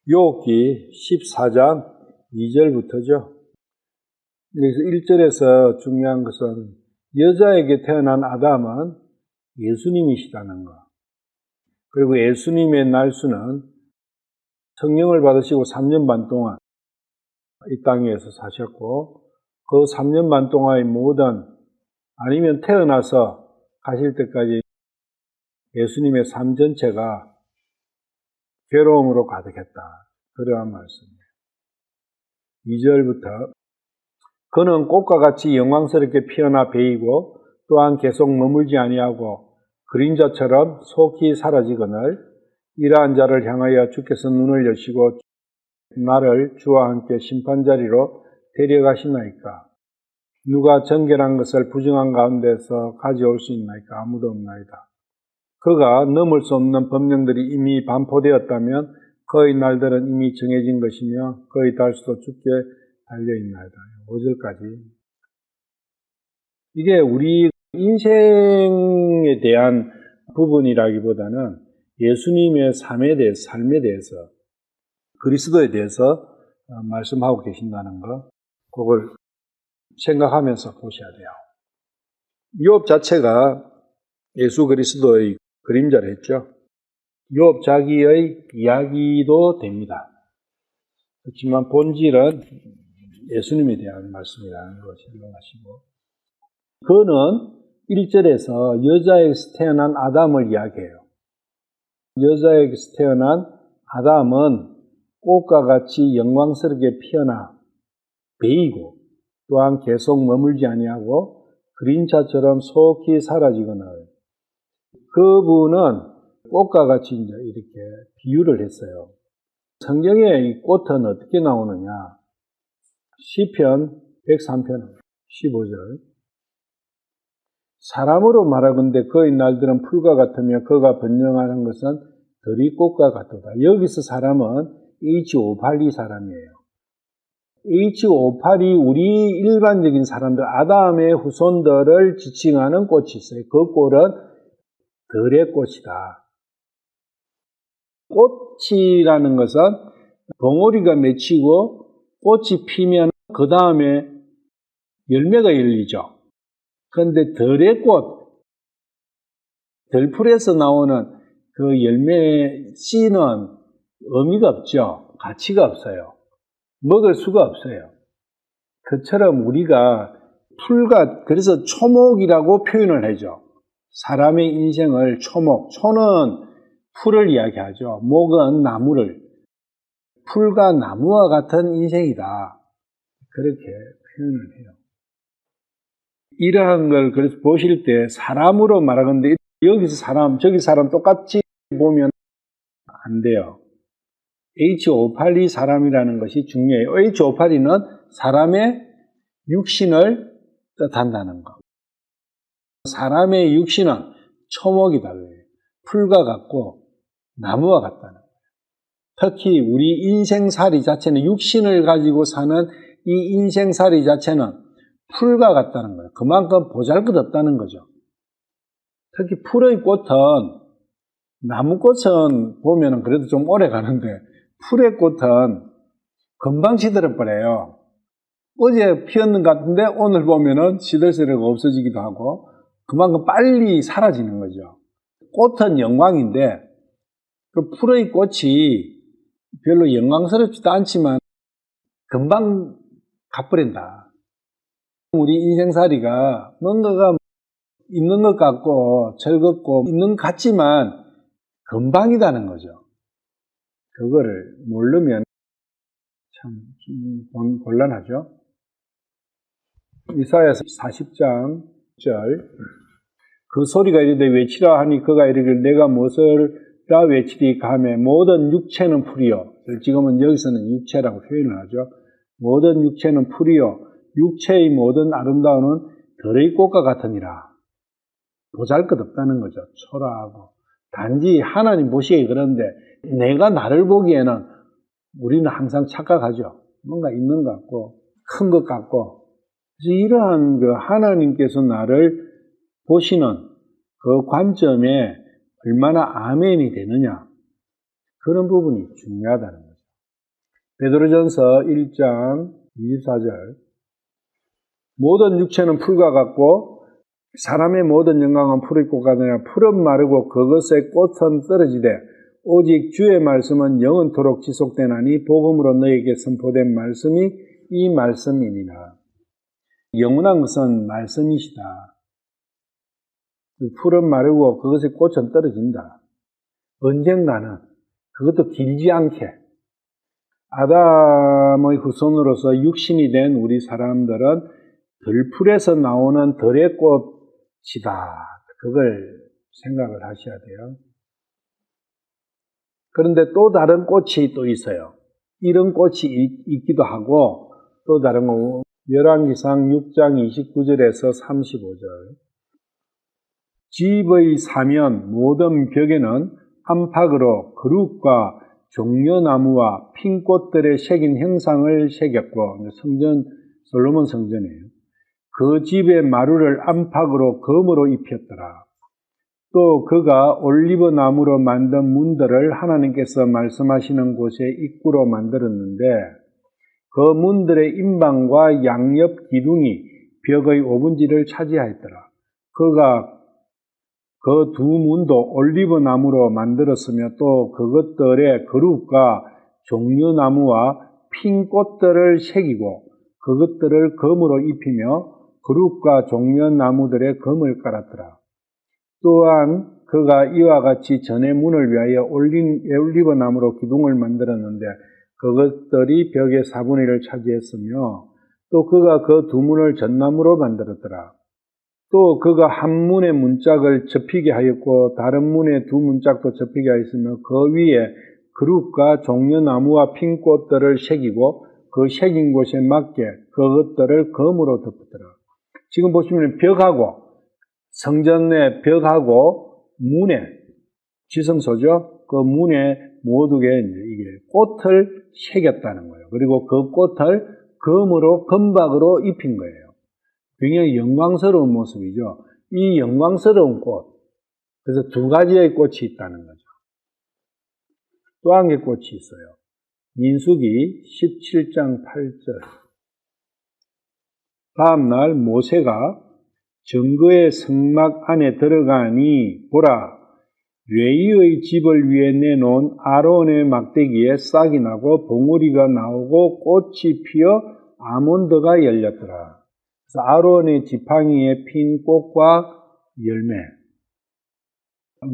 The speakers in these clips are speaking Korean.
욥기 14장 2절부터죠. 그래서 1절에서 중요한 것은 여자에게 태어난 아담은 예수님이시다는 것. 그리고 예수님의 날수는 성령을 받으시고 3년 반 동안 이 땅에서 사셨고, 그 3년 반 동안의 모든, 아니면 태어나서 가실 때까지 예수님의 삶 전체가 괴로움으로 가득했다. 그러한 말씀이에요. 2절부터 그는 꽃과 같이 영광스럽게 피어나 베이고 또한 계속 머물지 아니하고 그림자처럼 속히 사라지거늘 이러한 자를 향하여 주께서 눈을 여시고 나를 주와 함께 심판자리로 데려가시나이까. 누가 정결한 것을 부정한 가운데서 가져올 수 있나이까. 아무도 없나이다. 그가 넘을 수 없는 법령들이 이미 반포되었다면 그의 날들은 이미 정해진 것이며 그의 달수도 죽게 달려있나이다. 5절까지. 이게 우리 인생에 대한 부분이라기보다는 예수님의 삶에 대해서 그리스도에 대해서 말씀하고 계신다는 거, 그걸 생각하면서 보셔야 돼요. 욥 자체가 예수 그리스도의 그림자를 했죠. 욥 자기의 이야기도 됩니다. 그렇지만 본질은 예수님에 대한 말씀이라는 걸 생각하시고, 그는 1절에서 여자에게서 태어난 아담을 이야기해요. 여자에게서 태어난 아담은 꽃과 같이 영광스럽게 피어나 베이고 또한 계속 머물지 아니하고 그림자처럼 속히 사라지거늘. 그분은 꽃과 같이 이제 이렇게 비유를 했어요. 성경에 이 꽃은 어떻게 나오느냐? 시편 103편 15절. 사람으로 말하건대 그의 날들은 풀과 같으며 그가 번영하는 것은 들이꽃과 같도다. 여기서 사람은 H582 사람이에요. H582 우리 일반적인 사람들, 아담의 후손들을 지칭하는 꽃이 있어요. 그 꼴은 들의 꽃이다. 꽃이라는 것은 벙어리가 맺히고 꽃이 피면 그 다음에 열매가 열리죠. 그런데 들의 꽃, 들풀에서 나오는 그 열매 씨는 의미가 없죠. 가치가 없어요. 먹을 수가 없어요. 그처럼 우리가 풀과, 그래서 초목이라고 표현을 하죠. 사람의 인생을 초목, 초는 풀을 이야기하죠. 목은 나무를, 풀과 나무와 같은 인생이다. 그렇게 표현을 해요. 이러한 걸 그래서 보실 때 사람으로 말하건대 여기서 사람, 저기 사람 똑같이 보면 안 돼요. H582 사람이라는 것이 중요해요. H582는 사람의 육신을 뜻한다는 것. 사람의 육신은 초목이다. 풀과 같고 나무와 같다는 거예요. 특히 우리 인생살이 자체는 육신을 가지고 사는 이 인생살이 자체는 풀과 같다는 거예요. 그만큼 보잘것없다는 거죠. 특히 풀의 꽃은, 나무꽃은 보면 그래도 좀 오래 가는데 풀의 꽃은 금방 시들어버려요. 어제 피었는 것 같은데 오늘 보면은 시들시들가 없어지기도 하고 그만큼 빨리 사라지는 거죠. 꽃은 영광인데 그 풀의 꽃이 별로 영광스럽지도 않지만 금방 가버린다. 우리 인생살이가 뭔가가 있는 것 같고 즐겁고 있는 것 같지만 금방이다는 거죠. 그거를 모르면 참 곤란하죠. 이사야서 40장 1절. 그 소리가 이르되 외치라 하니 그가 이르기를 내가 무엇을라 외치리까 하매 모든 육체는 풀이요. 지금은 여기서는 육체라고 표현을 하죠. 모든 육체는 풀이요. 육체의 모든 아름다움은 들의 꽃과 같으니라. 보잘것없다는 거죠. 초라하고. 단지 하나님 보시기에 그런데 내가 나를 보기에는 우리는 항상 착각하죠. 뭔가 있는 것 같고 큰 것 같고. 그래서 이러한 그 하나님께서 나를 보시는 그 관점에 얼마나 아멘이 되느냐, 그런 부분이 중요하다는 거죠. 베드로전서 1장 24절. 모든 육체는 풀과 같고 사람의 모든 영광은 풀의 꽃 같으나 풀은 마르고 그것의 꽃은 떨어지되 오직 주의 말씀은 영원토록 지속되나니 복음으로 너에게 선포된 말씀이 이 말씀이니라. 영원한 것은 말씀이시다. 풀은 마르고 그것의 꽃은 떨어진다. 언젠가는 그것도 길지 않게 아담의 후손으로서 육신이 된 우리 사람들은 들풀에서 나오는 들의 꽃이다. 그걸 생각을 하셔야 돼요. 그런데 또 다른 꽃이 또 있어요. 이런 꽃이 있기도 하고 또 다른 거 열왕기상 6장 29절에서 35절. 집의 사면 모든 벽에는 안팎으로 그룹과 종려나무와 핀꽃들의 새긴 형상을 새겼고, 성전, 솔로몬 성전이에요. 그 집의 마루를 안팎으로 검으로 입혔더라. 또 그가 올리브 나무로 만든 문들을 하나님께서 말씀하시는 곳에 입구로 만들었는데 그 문들의 임방과 양옆 기둥이 벽의 5분지를 차지하였더라. 그가 그 두 문도 올리브 나무로 만들었으며 또 그것들의 그룹과 종려나무와 핀 꽃들을 새기고 그것들을 검으로 입히며 그룹과 종려나무들의 검을 깔았더라. 또한 그가 이와 같이 전의 문을 위하여 올리브 나무로 기둥을 만들었는데 그것들이 벽의 4분의 1을 차지했으며 또 그가 그 두 문을 전나무로 만들었더라. 또 그가 한 문의 문짝을 접히게 하였고 다른 문의 두 문짝도 접히게 하였으며 그 위에 그룹과 종려나무와 핀 꽃들을 새기고 그 새긴 곳에 맞게 그것들을 검으로 덮었더라. 지금 보시면 벽하고 성전의 벽하고 문에 지성소죠. 그 문에 모두게 이게 꽃을 새겼다는 거예요. 그리고 그 꽃을 검으로 금박으로 입힌 거예요. 굉장히 영광스러운 모습이죠. 이 영광스러운 꽃. 그래서 두 가지의 꽃이 있다는 거죠. 또 한 개 꽃이 있어요. 민수기 17장 8절. 다음날 모세가 정거의 성막 안에 들어가니 보라 뢰의 집을 위에 내놓은 아론의 막대기에 싹이 나고 봉우리가 나오고 꽃이 피어 아몬드가 열렸더라. 그래서 아론의 지팡이에 핀 꽃과 열매.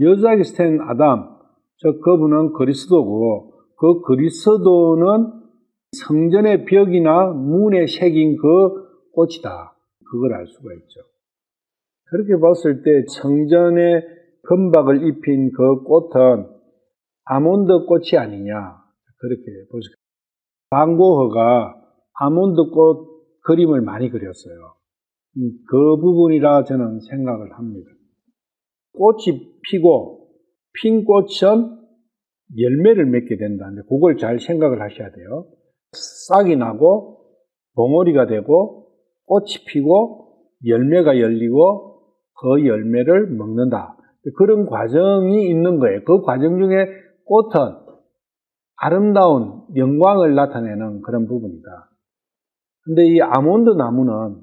여자에게서 태어난 아담, 그분은 그리스도고 그 그리스도는 성전의 벽이나 문에 새긴 그 꽃이다. 그걸 알 수가 있죠. 그렇게 봤을 때 성전에 금박을 입힌 그 꽃은 아몬드 꽃이 아니냐. 그렇게 보세요. 반고흐가 아몬드 꽃 그림을 많이 그렸어요. 그 부분이라 저는 생각을 합니다. 꽃이 피고 핀 꽃은 열매를 맺게 된다는데 그걸 잘 생각을 하셔야 돼요. 싹이 나고 봉오리가 되고 꽃이 피고 열매가 열리고 그 열매를 먹는다. 그런 과정이 있는 거예요. 그 과정 중에 꽃은 아름다운 영광을 나타내는 그런 부분이다. 근데 이 아몬드 나무는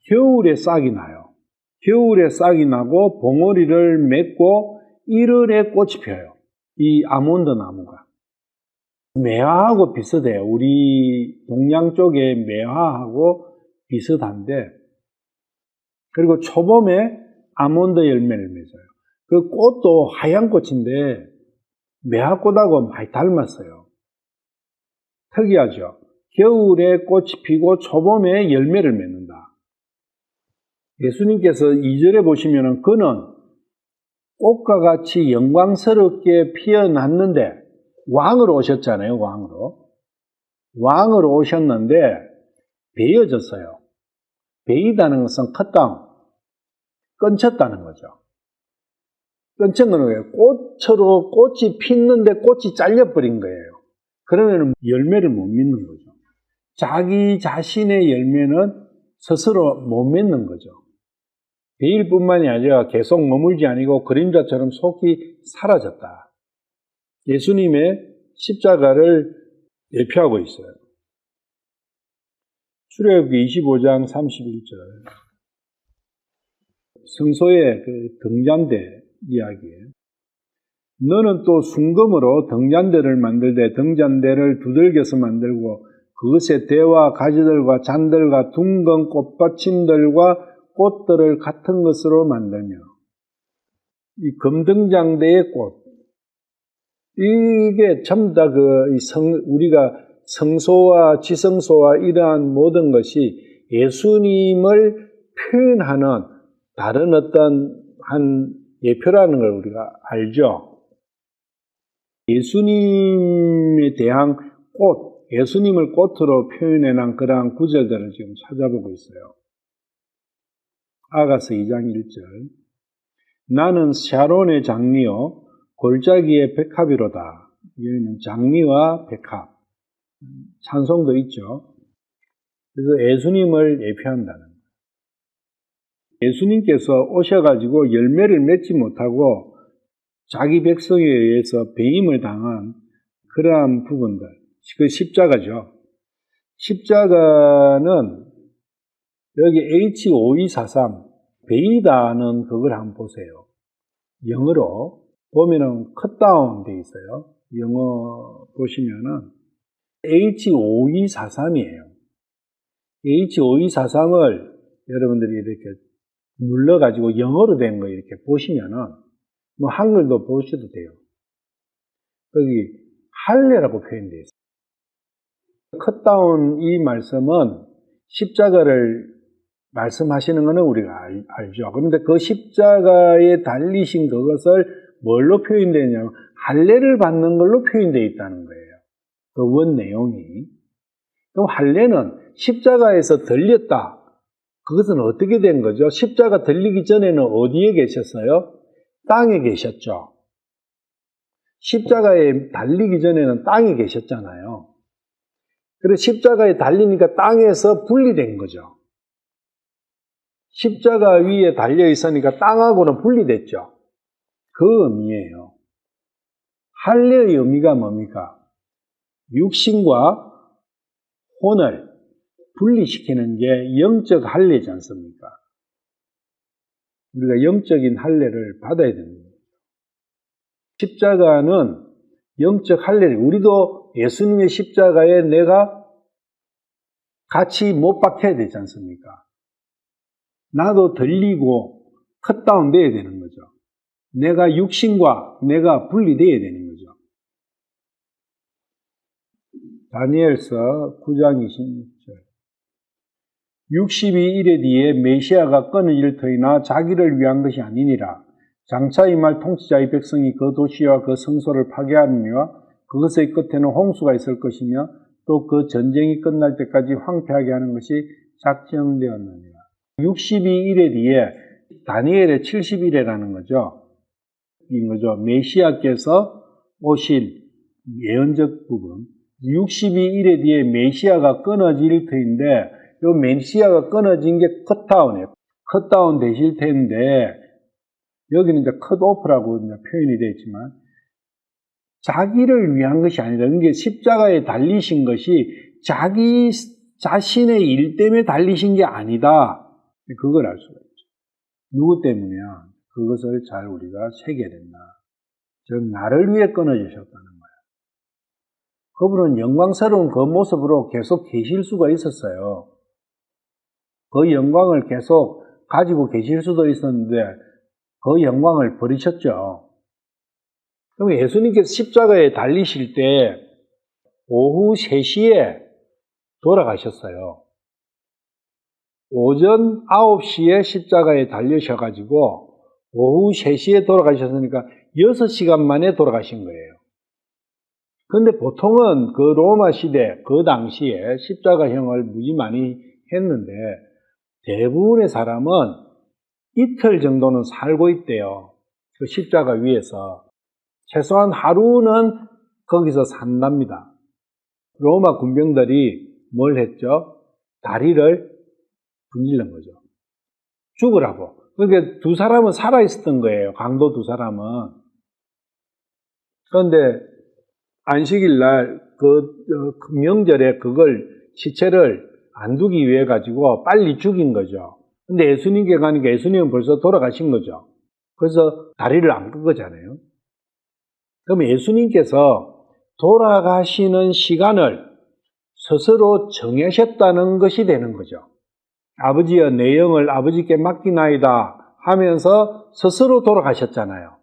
겨울에 싹이 나요. 겨울에 싹이 나고 봉오리를 맺고 1월에 꽃이 펴요. 이 아몬드 나무가. 매화하고 비슷해요. 우리 동양 쪽의 매화하고 비슷한데 그리고 초봄에 아몬드 열매를 맺어요. 그 꽃도 하얀 꽃인데 매화꽃하고 많이 닮았어요. 특이하죠. 겨울에 꽃이 피고 초봄에 열매를 맺는다. 예수님께서 2절에 보시면은 그는 꽃과 같이 영광스럽게 피어났는데 왕으로 오셨잖아요. 왕으로 오셨는데 베어졌어요. 베이다는 것은 컷다운, 끊쳤다는 거죠. 끊친 거는 뭐예요? 꽃으로 꽃이 피는데 꽃이 잘려버린 거예요. 그러면 열매를 못 맺는 거죠. 자기 자신의 열매는 스스로 못 맺는 거죠. 베일 뿐만이 아니라 계속 머물지 아니고 그림자처럼 속이 사라졌다. 예수님의 십자가를 예표하고 있어요. 출애굽기 25장 31절. 성소의 그 등잔대 이야기예요. 너는 또 순금으로 등잔대를 만들되 등잔대를 두들겨서 만들고 그것의 대와 가지들과 잔들과 둥근 꽃받침들과 꽃들을 같은 것으로 만들며 이 금등잔대의 꽃 이게 전부 다 우리가 성소와 지성소와 이러한 모든 것이 예수님을 표현하는 다른 어떤 한 예표라는 걸 우리가 알죠. 예수님에 대한 꽃, 예수님을 꽃으로 표현해놓은 그러한 구절들을 지금 찾아보고 있어요. 아가서 2장 1절. 나는 샤론의 장미요 골짜기의 백합이로다. 여기는 장미와 백합. 찬송도 있죠. 그래서 예수님을 예표한다는 거예요. 예수님께서 오셔가지고 열매를 맺지 못하고 자기 백성에 의해서 배임을 당한 그러한 부분들, 그 십자가죠. 십자가는 여기 H5243 베이다는 그걸 한번 보세요. 영어로 보면은 컷다운 돼 있어요. 영어 보시면은 H5243이에요. H5243을 여러분들이 이렇게 눌러가지고 영어로 된 거 이렇게 보시면은 뭐 한글도 보셔도 돼요. 거기 할례라고 표현되어 있어요. 컷다운 이 말씀은 십자가를 말씀하시는 것은 우리가 알죠. 그런데 그 십자가에 달리신 그것을 뭘로 표현되냐면 할례를 받는 걸로 표현되어 있다는 거예요. 그 원 내용이. 그럼 할례는 십자가에서 들렸다. 그것은 어떻게 된 거죠? 십자가 들리기 전에는 어디에 계셨어요? 땅에 계셨죠. 십자가에 달리기 전에는 땅에 계셨잖아요. 그래서 십자가에 달리니까 땅에서 분리된 거죠. 십자가 위에 달려 있으니까 땅하고는 분리됐죠. 그 의미예요. 할례의 의미가 뭡니까? 육신과 혼을 분리시키는 게 영적 할례지 않습니까? 우리가 영적인 할례를 받아야 됩니다. 십자가는 영적 할례를, 우리도 예수님의 십자가에 내가 같이 못 박혀야 되지 않습니까? 나도 들리고 컷다운 돼야 되는 거죠. 내가 육신과 내가 분리돼야 되는 거죠. 다니엘서 9장 26절. 60이 이래 뒤에 메시아가 끊어질 터이나 자기를 위한 것이 아니니라. 장차 이 말 통치자의 백성이 그 도시와 그 성소를 파괴하느니와 그것의 끝에는 홍수가 있을 것이며 또 그 전쟁이 끝날 때까지 황폐하게 하는 것이 작정되었느니라. 60이 이래 뒤에 다니엘의 70일이라는 거죠. 메시아께서 오실 예언적 부분. 60이 이래 뒤에 메시아가 끊어질 터인데 이 메시아가 끊어진 게 컷다운이에요. 컷다운 되실 텐데 여기는 이제 컷오프라고 표현이 되어 있지만 자기를 위한 것이 아니라 이게 십자가에 달리신 것이 자기 자신의 일 때문에 달리신 게 아니다. 그걸 알 수가 있죠. 누구 때문이야? 그것을 잘 우리가 새겨야 된다. 즉 나를 위해 끊어주셨다는 거예요. 그분은 영광스러운 그 모습으로 계속 계실 수가 있었어요. 그 영광을 계속 가지고 계실 수도 있었는데 그 영광을 버리셨죠. 그럼 예수님께서 십자가에 달리실 때 오후 3시에 돌아가셨어요. 오전 9시에 십자가에 달리셔가지고 오후 3시에 돌아가셨으니까 6시간 만에 돌아가신 거예요. 그런데 보통은 그 로마 시대, 그 당시에 십자가형을 무지 많이 했는데 대부분의 사람은 이틀 정도는 살고 있대요. 그 십자가 위에서. 최소한 하루는 거기서 산답니다. 로마 군병들이 뭘 했죠? 다리를 분질른 거죠. 죽으라고. 그러니까 두 사람은 살아있었던 거예요. 강도 두 사람은. 그런데 안식일 날 그 명절에 그걸 시체를 안 두기 위해 가지고 빨리 죽인 거죠. 근데 예수님께 가니까 예수님은 벌써 돌아가신 거죠. 그래서 다리를 안 끈 거잖아요. 그럼 예수님께서 돌아가시는 시간을 스스로 정하셨다는 것이 되는 거죠. 아버지여 내 영을 아버지께 맡기나이다 하면서 스스로 돌아가셨잖아요.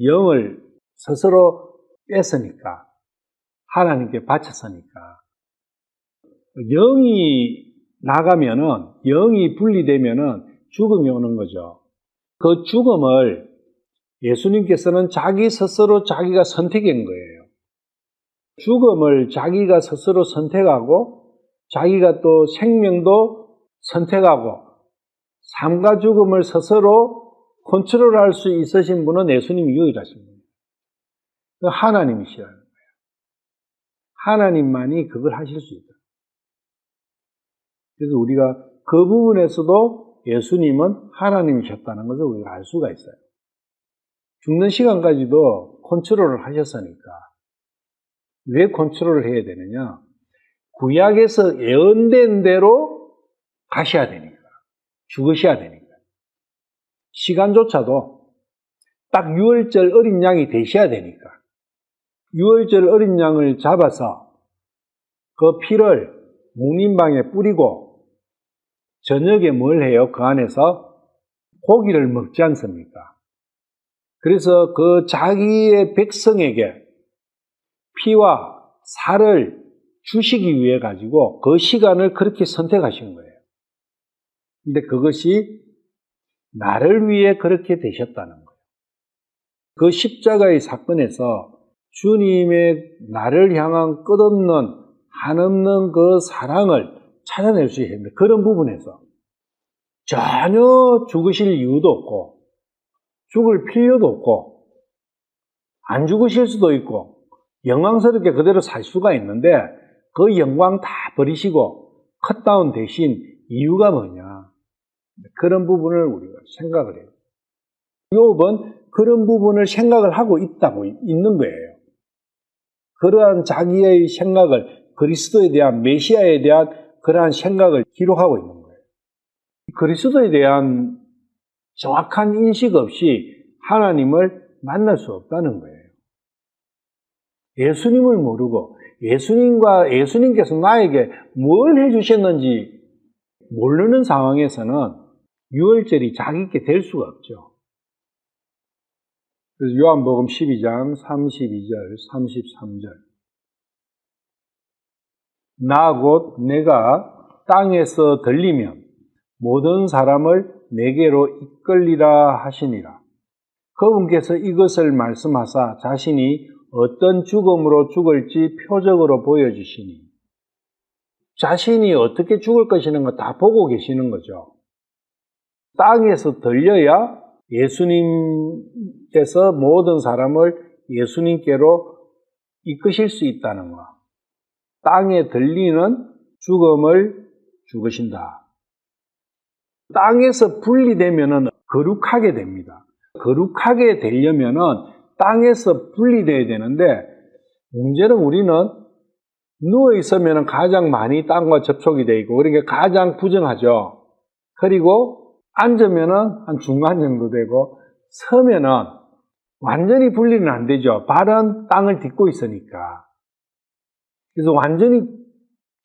영을 스스로 뺐으니까, 하나님께 바쳤으니까. 영이 나가면은, 영이 분리되면은 죽음이 오는 거죠. 그 죽음을 예수님께서는 자기 스스로 자기가 선택한 거예요. 죽음을 자기가 스스로 선택하고, 자기가 또 생명도 선택하고, 삶과 죽음을 스스로 컨트롤할 수 있으신 분은 예수님이 유일하신 분이에요. 하나님이시라는 거예요. 하나님만이 그걸 하실 수 있다. 그래서 우리가 그 부분에서도 예수님은 하나님이셨다는 것을 우리가 알 수가 있어요. 죽는 시간까지도 컨트롤을 하셨으니까. 왜 컨트롤을 해야 되느냐? 구약에서 예언된 대로 가셔야 되니까. 죽으셔야 되니까. 시간조차도 딱 유월절 어린 양이 되셔야 되니까. 유월절 어린 양을 잡아서 그 피를 묵림방에 뿌리고 저녁에 뭘 해요? 그 안에서 고기를 먹지 않습니까? 그래서 그 자기의 백성에게 피와 살을 주시기 위해 가지고 그 시간을 그렇게 선택하신 거예요. 근데 그것이 나를 위해 그렇게 되셨다는 거예요. 그 십자가의 사건에서 주님의 나를 향한 끝없는 한없는 그 사랑을 찾아낼 수 있습니다. 그런 부분에서 전혀 죽으실 이유도 없고 죽을 필요도 없고 안 죽으실 수도 있고 영광스럽게 그대로 살 수가 있는데 그 영광 다 버리시고 컷다운 대신 이유가 뭐냐? 그런 부분을 우리가 생각을 해요. 욥은 그런 부분을 생각을 하고 있는 거예요. 그러한 자기의 생각을 그리스도에 대한 메시아에 대한 그러한 생각을 기록하고 있는 거예요. 그리스도에 대한 정확한 인식 없이 하나님을 만날 수 없다는 거예요. 예수님을 모르고 예수님께서 나에게 뭘 해주셨는지 모르는 상황에서는 유월절이 자기께 될 수가 없죠. 그래서 요한복음 12장 32절, 33절. 나 곧 내가 땅에서 들리면 모든 사람을 내게로 이끌리라 하시니라. 그분께서 이것을 말씀하사 자신이 어떤 죽음으로 죽을지 표적으로 보여주시니 자신이 어떻게 죽을 것이라는 거 다 보고 계시는 거죠. 땅에서 들려야 예수님께서 모든 사람을 예수님께로 이끄실 수 있다는 거. 땅에 들리는 죽음을 죽으신다. 땅에서 분리되면은 거룩하게 됩니다. 거룩하게 되려면은 땅에서 분리돼야 되는데 문제는 우리는 누워 있으면 가장 많이 땅과 접촉이 되어 있고 그러니까 가장 부정하죠. 그리고 앉으면은 한 중간 정도 되고 서면은 완전히 분리는 안 되죠. 발은 땅을 딛고 있으니까. 그래서 완전히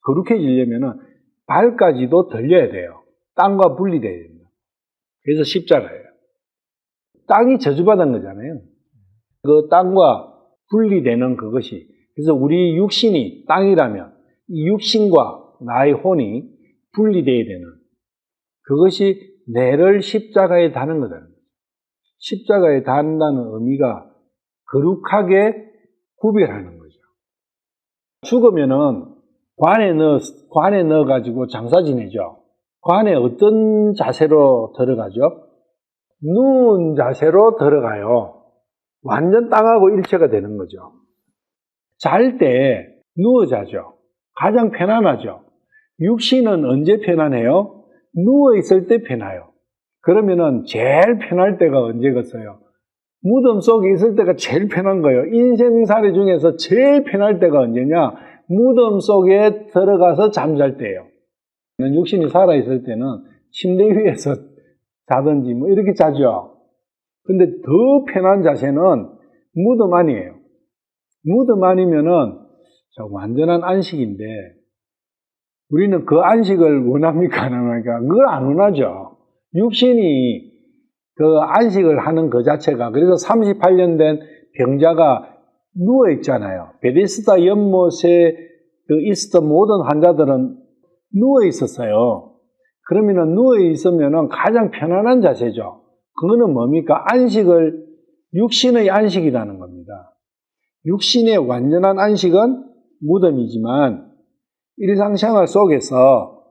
거룩해지려면은 발까지도 들려야 돼요. 땅과 분리돼야 됩니다. 그래서 십자가예요. 땅이 저주받은 거잖아요. 그 땅과 분리되는 그것이. 그래서 우리 육신이 땅이라면 이 육신과 나의 혼이 분리되어야 되는 그것이 내를 십자가에 다는 거다. 십자가에 단다는 의미가 거룩하게 구별하는 거죠. 죽으면은 관에 넣어가지고 장사 지내죠. 관에 어떤 자세로 들어가죠? 누운 자세로 들어가요. 완전 땅하고 일체가 되는 거죠. 잘 때 누워 자죠. 가장 편안하죠. 육신은 언제 편안해요? 누워 있을 때 편해요. 그러면은 제일 편할 때가 언제겠어요? 무덤 속에 있을 때가 제일 편한 거예요. 인생살이 중에서 제일 편할 때가 언제냐? 무덤 속에 들어가서 잠잘 때예요. 육신이 살아있을 때는 침대 위에서 자든지 뭐 이렇게 자죠. 근데 더 편한 자세는 무덤 안이에요. 무덤 안이면은 완전한 안식인데, 우리는 그 안식을 원합니까? 안 원합니까? 그걸 안 원하죠. 육신이 그 안식을 하는 그 자체가, 그래서 38년 된 병자가 누워 있잖아요. 베데스다 연못에 있었던 모든 환자들은 누워 있었어요. 그러면은 누워 있으면은 가장 편안한 자세죠. 그거는 뭡니까? 육신의 안식이라는 겁니다. 육신의 완전한 안식은 무덤이지만 일상생활 속에서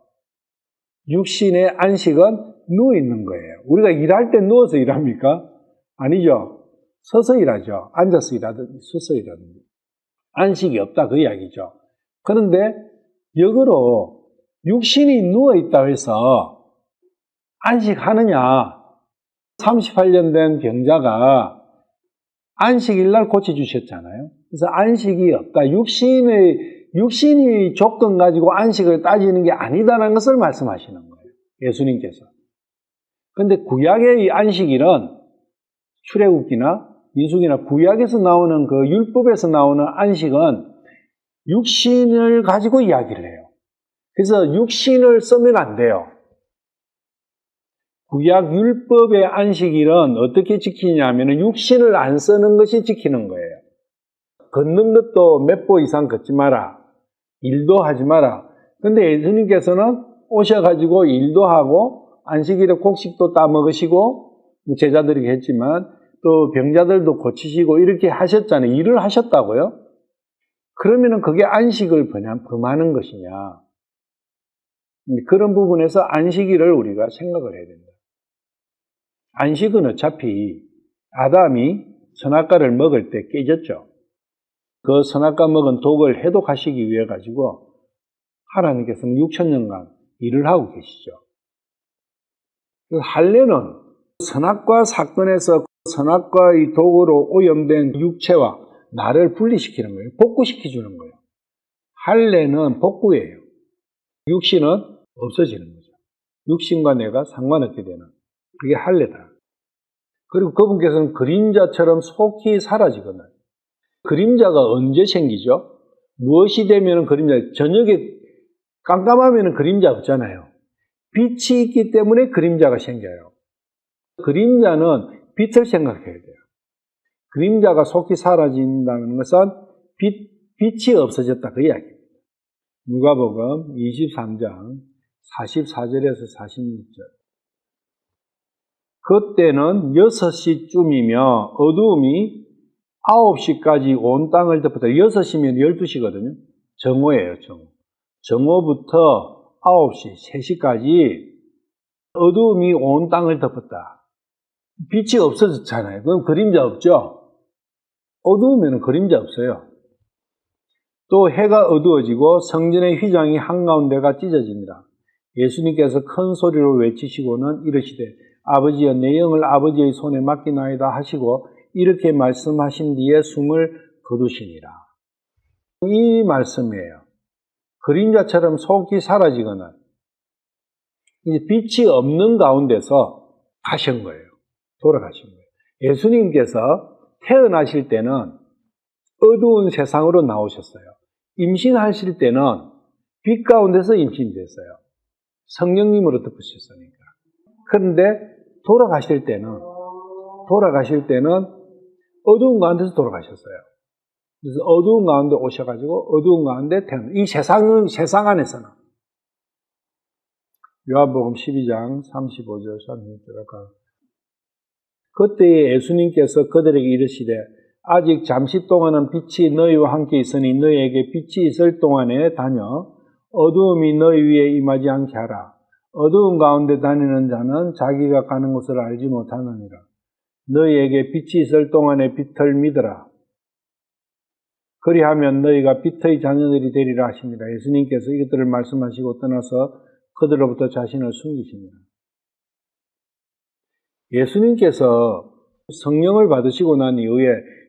육신의 안식은 누워 있는 거예요. 우리가 일할 때 누워서 일합니까? 아니죠. 서서 일하죠. 앉아서 일하든지 서서 일하든지. 안식이 없다 그 이야기죠. 그런데 역으로 육신이 누워 있다고 해서 안식하느냐? 38년 된 병자가 안식일 날 고쳐주셨잖아요. 그래서 안식이 없다. 육신이 조건 가지고 안식을 따지는 게 아니다라는 것을 말씀하시는 거예요. 예수님께서. 근데 구약의 이 안식일은 출애굽기나 민수기나 구약에서 나오는 그 율법에서 나오는 안식은 육신을 가지고 이야기를 해요. 그래서 육신을 쓰면 안 돼요. 구약 율법의 안식일은 어떻게 지키냐면 육신을 안 쓰는 것이 지키는 거예요. 걷는 것도 몇 보 이상 걷지 마라. 일도 하지 마라. 근데 예수님께서는 오셔가지고 일도 하고 안식일에 곡식도 따 먹으시고 제자들이 했지만 또 병자들도 고치시고 이렇게 하셨잖아요. 일을 하셨다고요? 그러면은 그게 안식을 범하는 것이냐? 그런 부분에서 안식일을 우리가 생각을 해야 된다. 안식은 어차피 아담이 선악과를 먹을 때 깨졌죠. 그 선악과 먹은 독을 해독하시기 위해 가지고 하나님께서는 6,000년간 일을 하고 계시죠. 할례는 선악과 사건에서 선악과의 독으로 오염된 육체와 나를 분리시키는 거예요. 복구시켜주는 거예요. 할례는 복구예요. 육신은 없어지는 거죠. 육신과 내가 상관없게 되는 그게 할례다. 그리고 그분께서는 그림자처럼 속히 사라지거나 그림자가 언제 생기죠? 무엇이 되면 그림자, 저녁에 깜깜하면 그림자 없잖아요. 빛이 있기 때문에 그림자가 생겨요. 그림자는 빛을 생각해야 돼요. 그림자가 속히 사라진다는 것은 빛이 없어졌다 그 이야기입니다. 누가복음 23장 44절에서 46절. 그때는 6시쯤이며 어두움이 9시까지 온 땅을 덮었다. 6시면 12시거든요. 정오예요, 정오. 정오부터 9시, 3시까지 어두움이 온 땅을 덮었다. 빛이 없어졌잖아요. 그럼 그림자 없죠? 어두우면 그림자 없어요. 또 해가 어두워지고 성전의 휘장이 한가운데가 찢어집니다. 예수님께서 큰 소리로 외치시고는 이르시되 아버지여 내 영을 아버지의 손에 맡기나이다 하시고 이렇게 말씀하신 뒤에 숨을 거두시니라. 이 말씀이에요. 그림자처럼 속이 사라지거나 이제 빛이 없는 가운데서 가신 거예요. 돌아가신 거예요. 예수님께서 태어나실 때는 어두운 세상으로 나오셨어요. 임신하실 때는 빛 가운데서 임신됐어요. 성령님으로 덮으셨으니까. 그런데 돌아가실 때는 어두운 가운데서 돌아가셨어요. 그래서 어두운 가운데 오셔가지고 어두운 가운데 태어나. 이 세상 안에서는. 요한복음 12장 35절 36절. 그때에 예수님께서 그들에게 이르시되 아직 잠시 동안은 빛이 너희와 함께 있으니 너희에게 빛이 있을 동안에 다녀 어두움이 너희 위에 임하지 않게 하라. 어두운 가운데 다니는 자는 자기가 가는 곳을 알지 못하느니라. 너희에게 빛이 있을 동안에 빛을 믿으라. 그리하면 너희가 빛의 자녀들이 되리라 하십니다. 예수님께서 이것들을 말씀하시고 떠나서 그들로부터 자신을 숨기십니다. 예수님께서 성령을 받으시고 난 이후에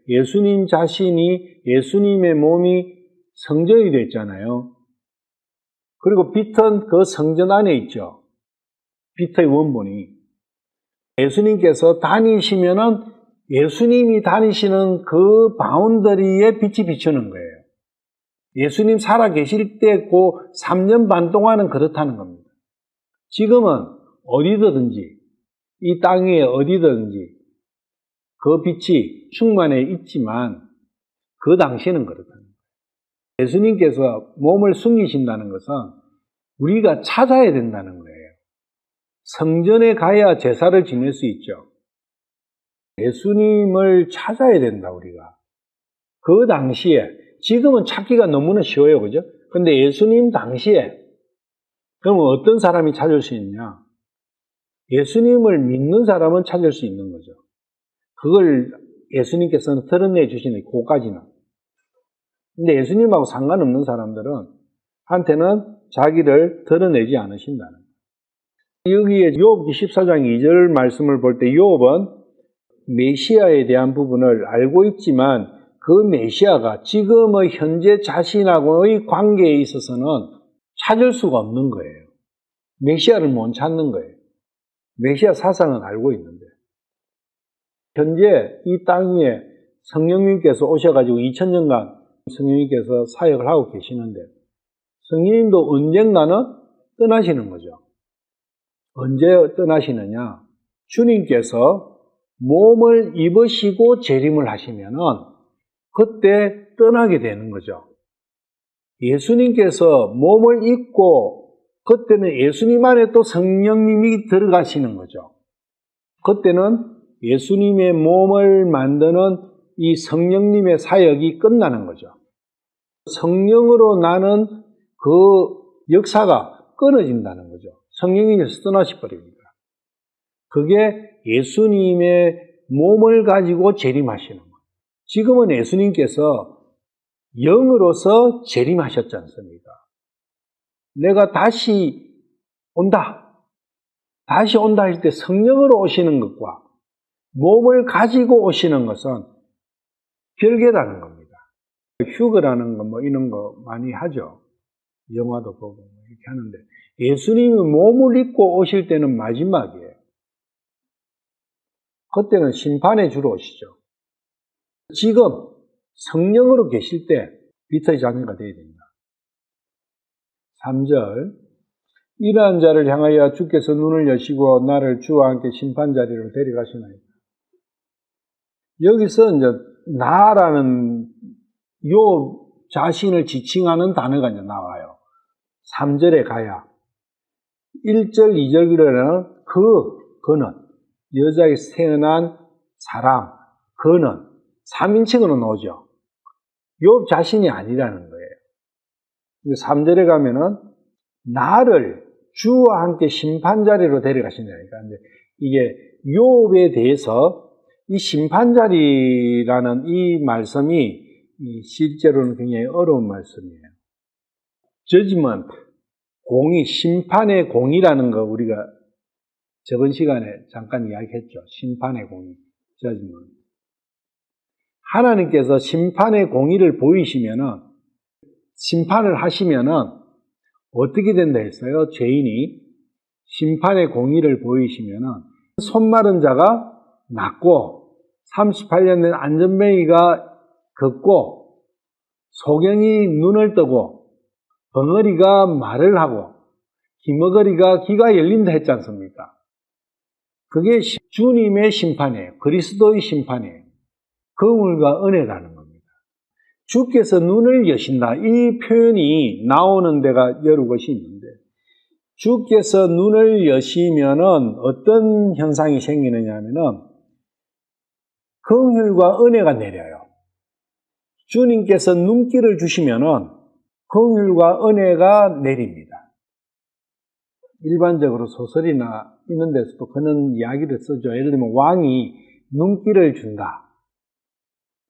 예수님 자신이, 예수님의 몸이 성전이 됐잖아요. 그리고 빛은 그 성전 안에 있죠. 빛의 원본이. 예수님께서 다니시면은 예수님이 다니시는 그 바운더리에 빛이 비추는 거예요. 예수님 살아 계실 때 그 3년 반 동안은 그렇다는 겁니다. 지금은 어디든지, 이 땅 위에 어디든지 그 빛이 충만해 있지만 그 당시에는 그렇다는 거예요. 예수님께서 몸을 숨기신다는 것은 우리가 찾아야 된다는 거예요. 성전에 가야 제사를 지낼 수 있죠. 예수님을 찾아야 된다, 우리가. 그 당시에, 지금은 찾기가 너무나 쉬워요, 그죠? 근데 예수님 당시에, 그러면 어떤 사람이 찾을 수 있냐? 예수님을 믿는 사람은 찾을 수 있는 거죠. 그걸 예수님께서는 드러내 주시는 그까지는. 근데 예수님하고 상관없는 사람들은 한테는 자기를 드러내지 않으신다는 거예요. 여기에 욥기 14장 2절 말씀을 볼 때 욥은 메시아에 대한 부분을 알고 있지만 그 메시아가 지금의 현재 자신하고의 관계에 있어서는 찾을 수가 없는 거예요. 메시아를 못 찾는 거예요. 메시아 사상은 알고 있는데. 현재 이 땅 위에 성령님께서 오셔가지고 2000년간 성령님께서 사역을 하고 계시는데 성령님도 언젠가는 떠나시는 거죠. 언제 떠나시느냐? 주님께서 몸을 입으시고 재림을 하시면은 그때 떠나게 되는 거죠. 예수님께서 몸을 입고 그때는 예수님 안에 또 성령님이 들어가시는 거죠. 그때는 예수님의 몸을 만드는 이 성령님의 사역이 끝나는 거죠. 성령으로 나는 그 역사가 끊어진다는 거죠. 성령님께서 떠나셔버립니다. 그게 예수님의 몸을 가지고 재림하시는 거예요. 지금은 예수님께서 영으로서 재림하셨지 않습니까? 내가 다시 온다. 다시 온다 할 때 성령으로 오시는 것과 몸을 가지고 오시는 것은 별개라는 겁니다. 휴거라는 거 뭐 이런 거 많이 하죠. 영화도 보고 이렇게 하는데 예수님이 몸을 입고 오실 때는 마지막이에요. 그때는 심판에 주로 오시죠. 지금 성령으로 계실 때 빛의 자녀가 되어야 됩니다. 3절 이러한 자를 향하여 주께서 눈을 여시고 나를 주와 함께 심판자리로 데려가시나이다. 여기서 이제 나라는 요 자신을 지칭하는 단어가 이제 나와요. 3절에 가야 1절, 2절 그러는 그는 여자에서 태어난 사람, 그는 3인칭으로 나오죠. 욥 자신이 아니라는 거예요. 3절에 가면은 나를 주와 함께 심판자리로 데려가신다니까. 이게 욥에 대해서 이 심판자리라는 이 말씀이 실제로는 굉장히 어려운 말씀이에요. 저지먼트, 공의, 심판의 공의라는 거 우리가 저번 시간에 잠깐 이야기했죠. 심판의 공의, 저지먼트. 하나님께서 심판의 공의를 보이시면은, 심판을 하시면은 어떻게 된다 했어요? 죄인이 심판의 공의를 보이시면은 손마른 자가 낫고 38년 된 안전뱅이가 걷고 소경이 눈을 뜨고 벙어리가 말을 하고 기머거리가 귀가 열린다 했지 않습니까? 그게 주님의 심판이에요. 그리스도의 심판이에요. 긍휼과 은혜라는 겁니다. 주께서 눈을 여신다. 이 표현이 나오는 데가 여러 곳이 있는데 주께서 눈을 여시면은 어떤 현상이 생기느냐 하면은 긍휼과 은혜가 내려요. 주님께서 눈길을 주시면은 긍휼과 은혜가 내립니다. 일반적으로 소설이나 이런 데서도 그런 이야기를 쓰죠. 예를 들면 왕이 눈길을 준다.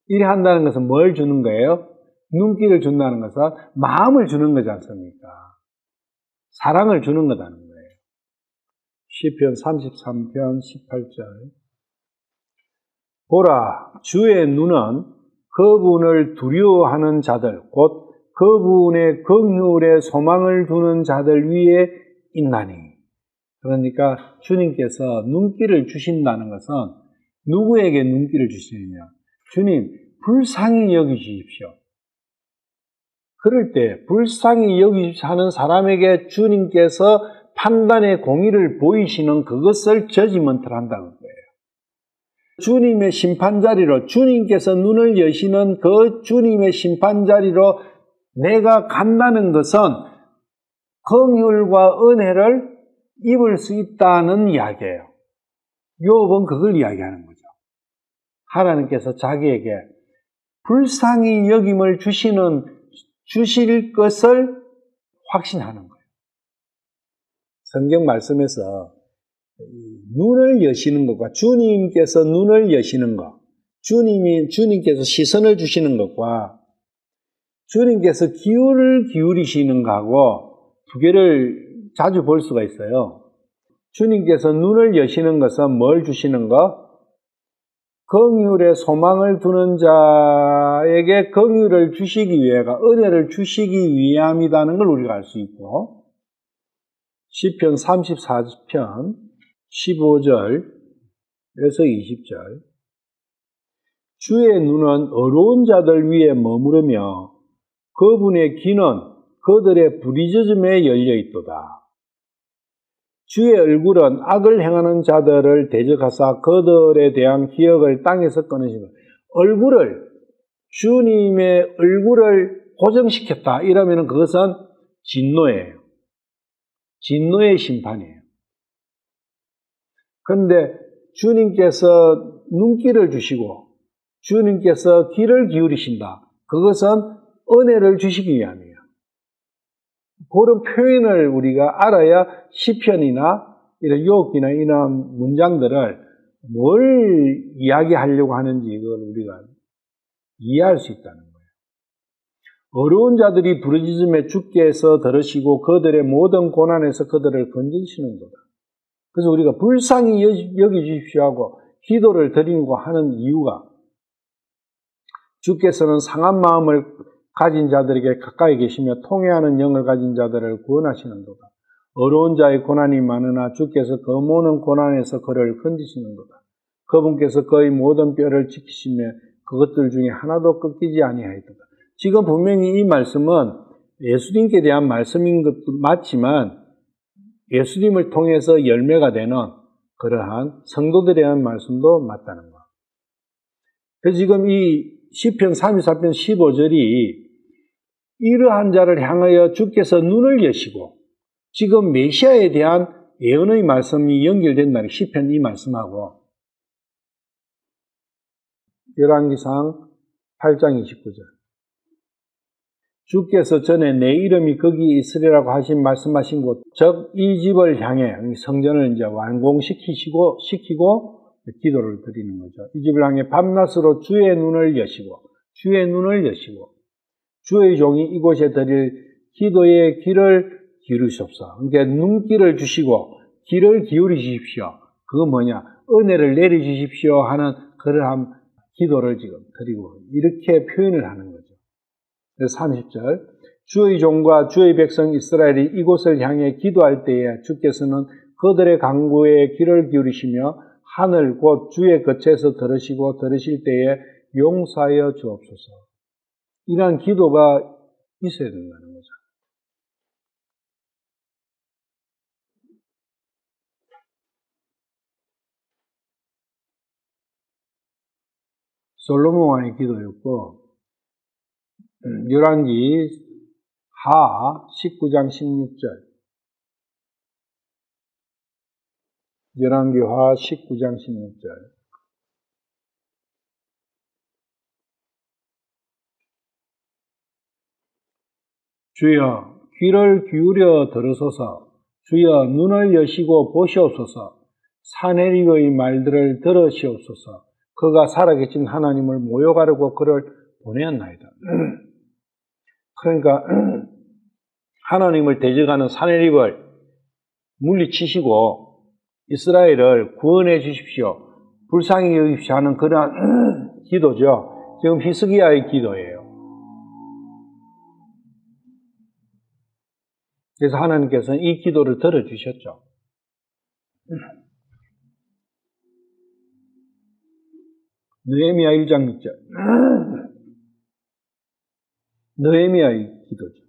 이래 한다는 것은 뭘 주는 거예요? 눈길을 준다는 것은 마음을 주는 거지 않습니까? 사랑을 주는 거라는 거예요. 시편 33편 18절 보라, 주의 눈은 그분을 두려워하는 자들, 곧 그분의 긍휼에 소망을 두는 자들 위에 있나니. 그러니까 주님께서 눈길을 주신다는 것은 누구에게 눈길을 주시느냐? 주님, 불쌍히 여기주십시오. 그럴 때 불쌍히 여기하는 사람에게 주님께서 판단의 공의를 보이시는 그것을 저지먼트를 한다는 거예요. 주님의 심판자리로, 주님께서 눈을 여시는 그 주님의 심판자리로 내가 간다는 것은 긍휼과 은혜를 입을 수 있다는 이야기예요. 욥은 그걸 이야기하는 거죠. 하나님께서 자기에게 불쌍히 여김을 주실 것을 확신하는 거예요. 성경 말씀에서 눈을 여시는 것과 주님께서 눈을 여시는 것, 주님께서 시선을 주시는 것과 주님께서 귀를 기울이시는 것하고 두 개를 자주 볼 수가 있어요. 주님께서 눈을 여시는 것은 뭘 주시는 것? 긍휼에 소망을 두는 자에게 긍휼을 주시기 위해가 은혜를 주시기 위함이라는 걸 우리가 알 수 있고, 시편 34편 15절에서 20절, 주의 눈은 어려운 자들 위에 머무르며 그분의 귀는 그들의 부리짖음에 열려 있도다. 주의 얼굴은 악을 행하는 자들을 대적하사 그들에 대한 기억을 땅에서 끊으시고, 주님의 얼굴을 고정시켰다 이러면 그것은 진노예요. 진노의 심판이에요. 그런데 주님께서 눈길을 주시고 주님께서 귀를 기울이신다. 그것은 은혜를 주시기 위함이에요. 그런 표현을 우리가 알아야 시편이나 이런 욥기나 이런 문장들을 뭘 이야기하려고 하는지 이걸 우리가 이해할 수 있다는 거예요. 어려운 자들이 부르짖음에 주께서 들으시고 그들의 모든 고난에서 그들을 건지시는도다. 그래서 우리가 불쌍히 여기주십시오 하고 기도를 드리고 하는 이유가, 주께서는 상한 마음을 가진 자들에게 가까이 계시며 통회하는 영을 가진 자들을 구원하시는도다. 어려운 자의 고난이 많으나 주께서 그 모든 고난에서 그를 건지시는도다. 그분께서 그의 모든 뼈를 지키시며 그것들 중에 하나도 꺾이지 아니하였도다. 지금 분명히 이 말씀은 예수님께 대한 말씀인 것도 맞지만 예수님을 통해서 열매가 되는 그러한 성도들에 대한 말씀도 맞다는 것. 그래서 지금 이 시편 34편 15절이 이러한 자를 향하여 주께서 눈을 여시고, 지금 메시아에 대한 예언의 말씀이 연결된다는 시편 이 말씀하고 열왕기상 8장 29절, 주께서 전에 내 이름이 거기 있으리라고 말씀하신 곳, 즉 이 집을 향해 성전을 이제 완공시키고 기도를 드리는 거죠. 이 집을 향해 밤낮으로 주의 눈을 여시고 주의 종이 이곳에 드릴 기도의 귀를 기울이시옵소서. 그러니까 눈길을 주시고 귀를 기울이십시오. 그거 뭐냐? 은혜를 내려주십시오 하는 그러한 기도를 지금 드리고 이렇게 표현을 하는 거죠. 30절, 주의 종과 주의 백성 이스라엘이 이곳을 향해 기도할 때에 주께서는 그들의 간구에 귀를 기울이시며 하늘 곧 주의 거처에서 들으실 때에 용서하여 주옵소서. 이러한 기도가 있어야 된다는 거죠. 솔로몬 왕의 기도였고, 열왕기 하 19장 16절, 열왕기 하 19장 16절, 주여 귀를 기울여 들으소서. 주여 눈을 여시고 보시옵소서. 사내립의 말들을 들으시옵소서. 그가 살아계신 하나님을 모욕하려고 그를 보내었나이다. 그러니까 하나님을 대적하는 사내립을 물리치시고 이스라엘을 구원해 주십시오. 불쌍히 여기십시오 하는 그러한 기도죠. 지금 히스기야의 기도예요. 그래서 하나님께서는 이 기도를 들어주셨죠. 느헤미야 1장 6절. 느헤미야의 기도죠.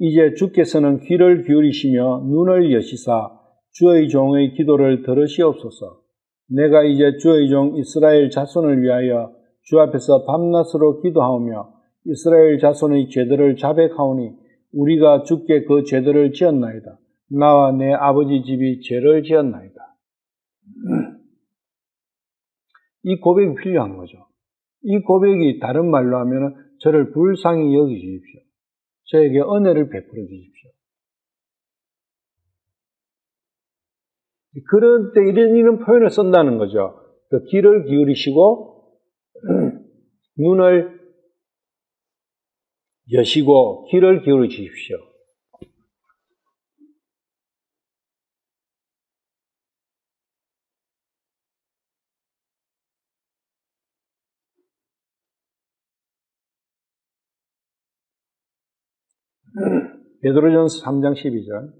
이제 주께서는 귀를 기울이시며 눈을 여시사 주의 종의 기도를 들으시옵소서. 내가 이제 주의 종 이스라엘 자손을 위하여 주 앞에서 밤낮으로 기도하오며 이스라엘 자손의 죄들을 자백하오니 우리가 주께 그 죄들을 지었나이다. 나와 내 아버지 집이 죄를 지었나이다. 이 고백이 필요한 거죠. 이 고백이 다른 말로 하면 저를 불쌍히 여기주십시오. 저에게 은혜를 베풀어 주십시오. 그럴 때 이런 표현을 쓴다는 거죠. 그 귀를 기울이시고 눈을 여시고 귀를 기울여 주십시오. 베드로전서 3장 12절.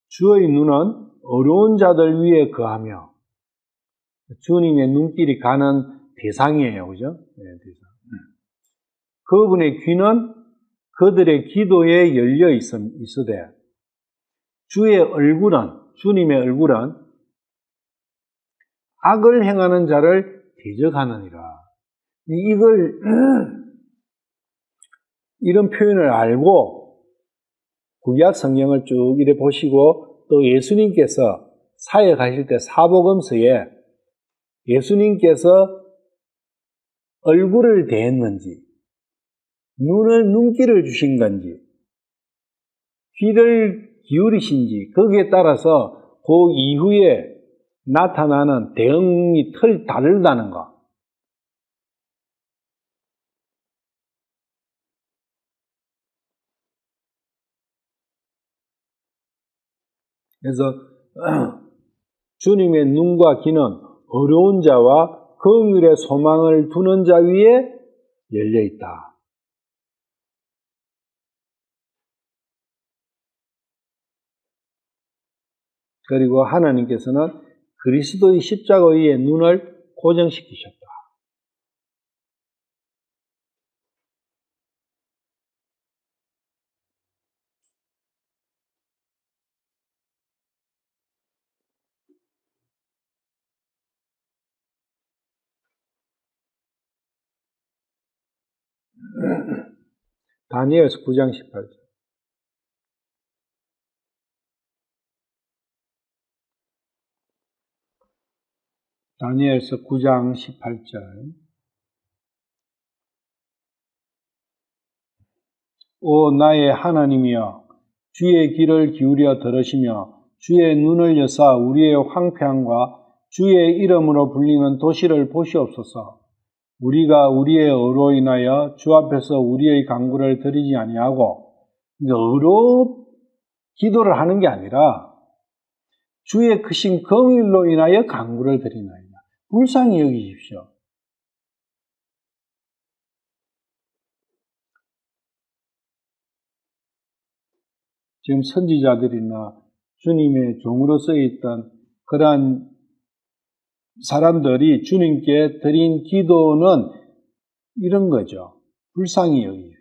주의 눈은 어려운 자들 위에 거하며 주님의 눈길이 가는 대상이에요. 그죠? 네, 대상. 그분의 귀는 그들의 기도에 열려 있으되 주의 얼굴은, 주님의 얼굴은 악을 행하는 자를 대적하느니라. 이런 표현을 알고 구약 성경을 쭉 이래 보시고 또 예수님께서 사역하실 때 사복음서에 예수님께서 얼굴을 대했는지 눈길을 주신 건지 귀를 기울이신지 거기에 따라서 그 이후에 나타나는 대응이 다르다는 거. 그래서 주님의 눈과 귀는 어려운 자와 긍휼의 소망을 두는 자 위에 열려 있다. 그리고 하나님께서는 그리스도의 십자가 위에 눈을 고정시키셨다. 다니엘서 9장 18절. 다니엘서 9장 18절. 오 나의 하나님이여 주의 귀를 기울여 들으시며 주의 눈을 여사 우리의 황폐함과 주의 이름으로 불리는 도시를 보시옵소서. 우리가 우리의 의로 인하여 주 앞에서 우리의 간구를 드리지 아니하고 의로 기도를 하는 게 아니라 주의 크신 긍휼로 인하여 간구를 드리나이다. 불쌍히 여기십시오. 지금 선지자들이나 주님의 종으로 쓰여있던 그러한 사람들이 주님께 드린 기도는 이런 거죠. 불쌍히 여기십시오.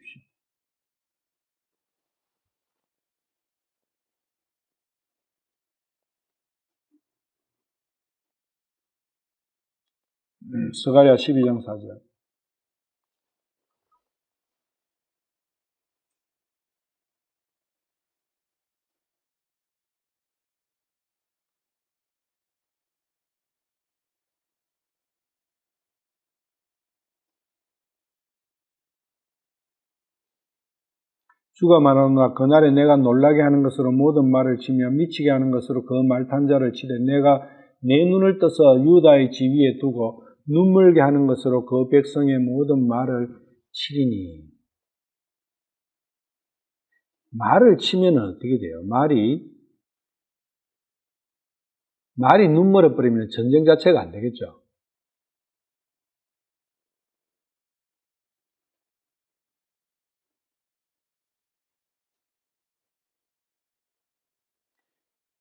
스가랴 12장 4절. 주가 말하노라 그날에 내가 놀라게 하는 것으로 모든 말을 치며 미치게 하는 것으로 그 말탄자를 치되 내가 내 눈을 떠서 유다의 지위에 두고 눈물게 하는 것으로 그 백성의 모든 말을 치리니. 말을 치면 어떻게 돼요? 말이 눈물을 뿌리면 전쟁 자체가 안 되겠죠.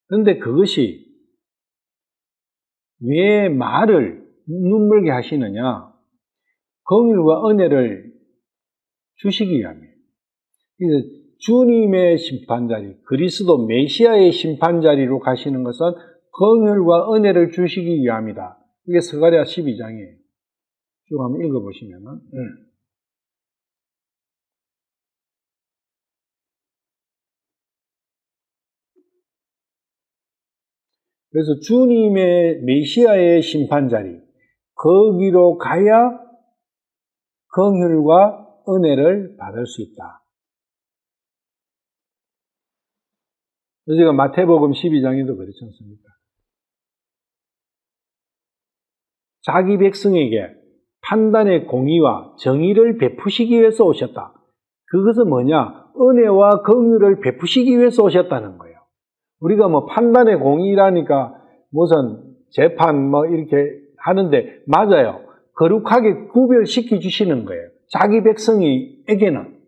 그런데 그것이 왜 말을 눈물게 하시느냐? 긍휼과 은혜를 주시기 위함이에요. 그래서 주님의 심판자리, 그리스도 메시아의 심판자리로 가시는 것은 긍휼과 은혜를 주시기 위함이다. 이게 스가랴 12장이에요. 쭉 한번 읽어보시면은. 그래서 주님의 메시아의 심판자리, 거기로 가야 긍휼과 은혜를 받을 수 있다. 제가 마태복음 12장에도 그렇지 않습니까? 자기 백성에게 판단의 공의와 정의를 베푸시기 위해서 오셨다. 그것은 뭐냐? 은혜와 긍휼을 베푸시기 위해서 오셨다는 거예요. 우리가 뭐 판단의 공의라니까 무슨 재판 뭐 이렇게 하는데 맞아요. 거룩하게 구별시켜 주시는 거예요. 자기 백성에게는.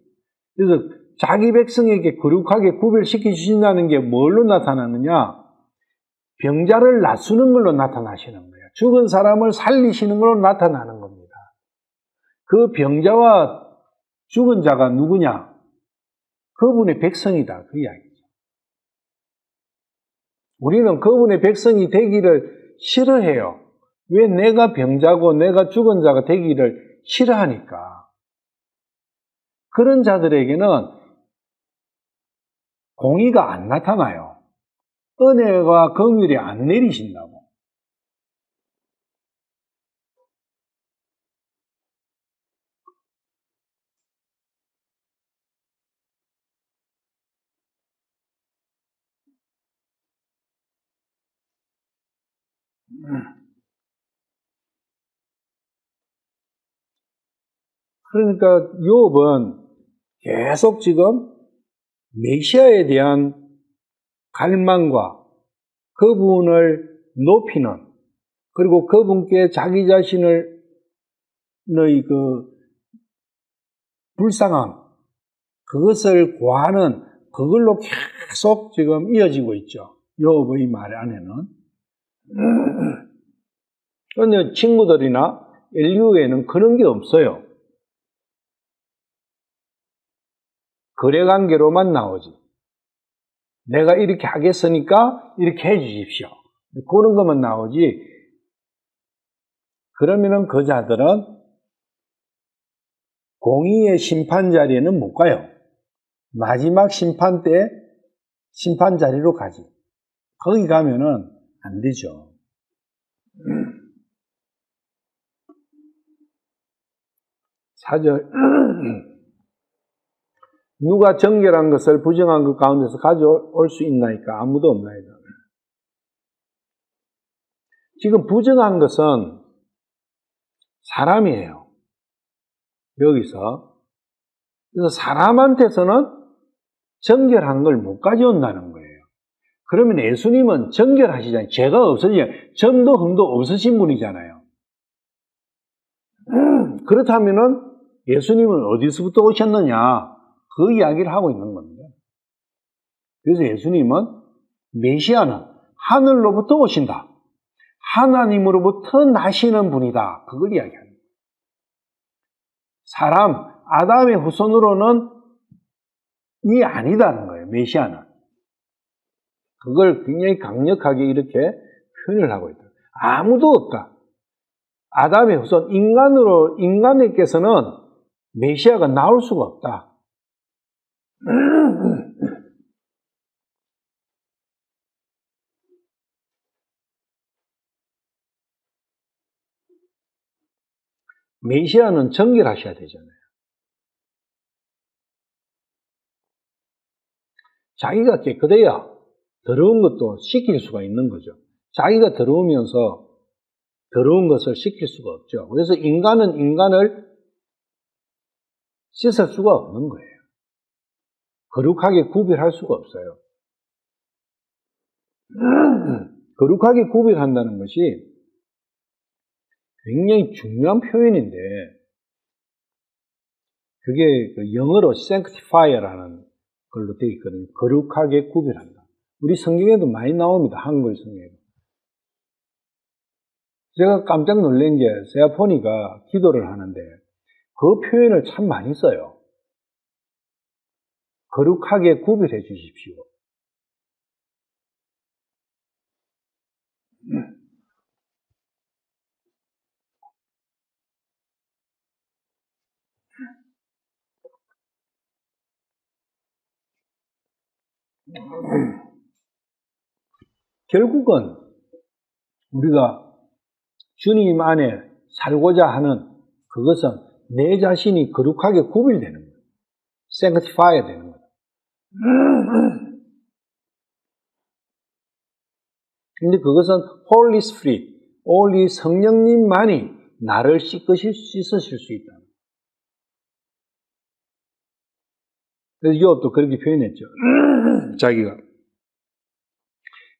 그래서 자기 백성에게 거룩하게 구별시켜 주신다는 게 뭘로 나타나느냐? 병자를 낫수는 걸로 나타나시는 거예요. 죽은 사람을 살리시는 걸로 나타나는 겁니다. 그 병자와 죽은 자가 누구냐? 그분의 백성이다. 그 이야기죠. 우리는 그분의 백성이 되기를 싫어해요. 왜? 내가 병자고 내가 죽은 자가 되기를 싫어하니까. 그런 자들에게는 공의가 안 나타나요. 은혜와 긍휼이 안 내리신다고. 그러니까 욥은 계속 지금 메시아에 대한 갈망과 그분을 높이는, 그리고 그분께 자기 자신의 불쌍함, 그것을 구하는, 그걸로 계속 지금 이어지고 있죠. 욥의 말 안에는. 그런데 친구들이나 인류에는 그런 게 없어요. 거래관계로만 나오지. 내가 이렇게 하겠으니까 이렇게 해 주십시오. 그런 것만 나오지. 그러면은 그 자들은 공의의 심판 자리에는 못 가요. 마지막 심판 때 심판 자리로 가지. 거기 가면은 안 되죠. 사절. 누가 정결한 것을 부정한 것 가운데서 가져올 수 있나이까? 아무도 없나이다. 지금 부정한 것은 사람이에요. 여기서. 그래서 사람한테서는 정결한 걸 못 가져온다는 거예요. 그러면 예수님은 정결하시잖아요. 죄가 없으시잖아요. 점도 흠도 없으신 분이잖아요. 그렇다면은 예수님은 어디서부터 오셨느냐? 그 이야기를 하고 있는 겁니다. 그래서 예수님은 메시아는 하늘로부터 오신다. 하나님으로부터 나시는 분이다. 그걸 이야기합니다. 사람, 아담의 후손으로는 이 아니다는 거예요. 메시아는. 그걸 굉장히 강력하게 이렇게 표현을 하고 있다. 아무도 없다. 아담의 후손, 인간에게서는 메시아가 나올 수가 없다. 메시아는 정결하셔야 되잖아요. 자기가 깨끗해야 더러운 것도 씻길 수가 있는 거죠. 자기가 더러우면서 더러운 것을 씻길 수가 없죠. 그래서 인간은 인간을 씻을 수가 없는 거예요. 거룩하게 구별할 수가 없어요. 거룩하게 구별한다는 것이 굉장히 중요한 표현인데, 그게 영어로 sanctify라는 걸로 되어 있거든요. 거룩하게 구별한다. 우리 성경에도 많이 나옵니다. 한글 성경에도. 제가 깜짝 놀란 게, 세아포니가 기도를 하는데 그 표현을 참 많이 써요. 거룩하게 구별해 주십시오. 결국은 우리가 주님 안에 살고자 하는 그것은 내 자신이 거룩하게 구별되는 거예요. sanctify 되는 거예요. 근데 그것은 Holy Spirit, only 성령님만이 나를 씻으실 수 있다. 그래서 욥도 그렇게 표현했죠. 자기가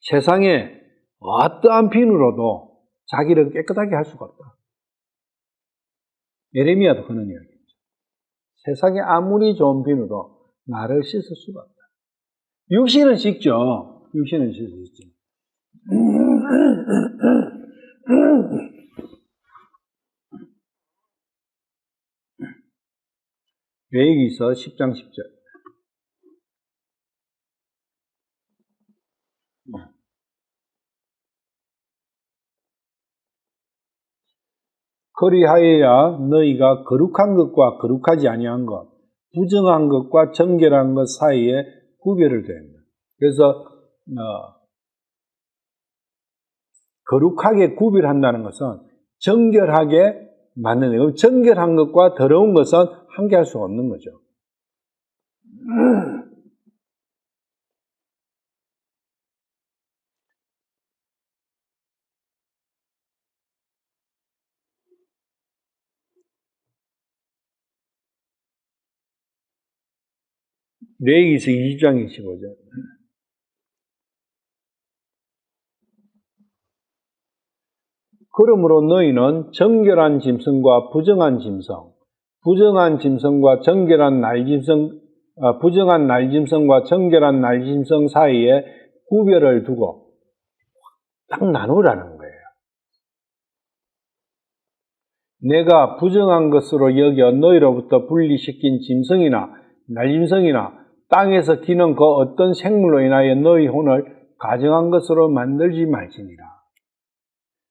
세상에 어떠한 비누로도 자기를 깨끗하게 할 수가 없다. 예레미야도 그런 이야기죠. 세상에 아무리 좋은 비누도 나를 씻을 수가 없다. 육신은 씻죠. 육신은 씻을 수 있지. 레위기서 10장 10절. 그리하여야 너희가 거룩한 것과 거룩하지 아니한 것, 부정한 것과 정결한 것 사이에 구별을 된다. 그래서 거룩하게 구별한다는 것은 정결하게 맞는 거예요. 정결한 것과 더러운 것은 함께할 수가 없는 거죠. 레위기서 20장 25절. 그러므로 너희는 정결한 짐승과 부정한 짐승, 부정한 짐승과 정결한 날짐승, 부정한 날짐승과 정결한 날짐승 사이에 구별을 두고 딱 나누라는 거예요. 내가 부정한 것으로 여겨 너희로부터 분리시킨 짐승이나 날짐승이나 땅에서 기는 그 어떤 생물로 인하여 너희 혼을 가정한 것으로 만들지 말지니라.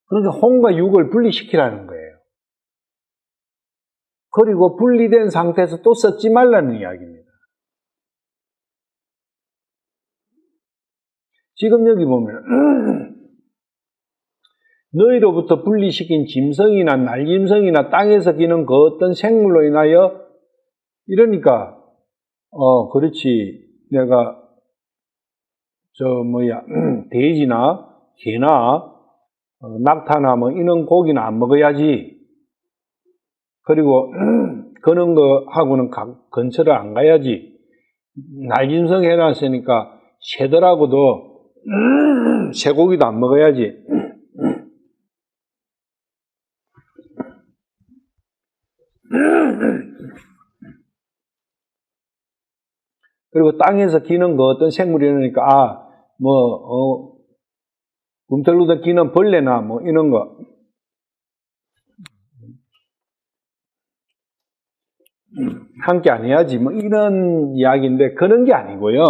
그러니까 혼과 육을 분리시키라는 거예요. 그리고 분리된 상태에서 또 썩지 말라는 이야기입니다. 지금 여기 보면 너희로부터 분리시킨 짐승이나 날짐승이나 땅에서 기는 그 어떤 생물로 인하여, 이러니까 그렇지, 내가 돼지나 개나 낙타나 이런 고기는 안 먹어야지. 그리고 그런 거 하고는 근처를 안 가야지. 날짐승 해놨으니까 새들하고도 쇠고기도 안 먹어야지. 그리고 땅에서 기는 거 어떤 생물이 이러니까 꿈틀루다 기는 벌레나 이런 거 함께 안 해야지 이런 이야기인데, 그런 게 아니고요.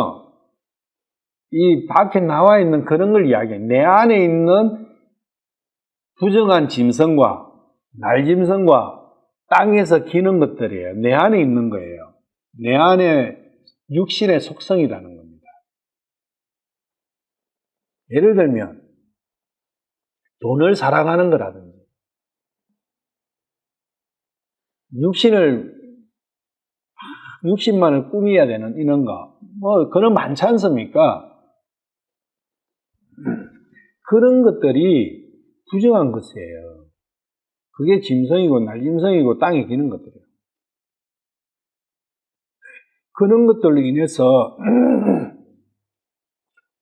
이 밖에 나와 있는 그런 걸 이야기해요. 내 안에 있는 부정한 짐승과 날짐승과 땅에서 기는 것들이에요. 내 안에 있는 거예요. 내 안에 육신의 속성이라는 겁니다. 예를 들면 돈을 사랑하는 거라든지, 육신을 60만을 꾸며야 되는 이런 거. 뭐, 그런 많지 않습니까? 그런 것들이 부정한 것이에요. 그게 짐승이고 날짐승이고 땅에 기는 것들이에요. 그런 것들로 인해서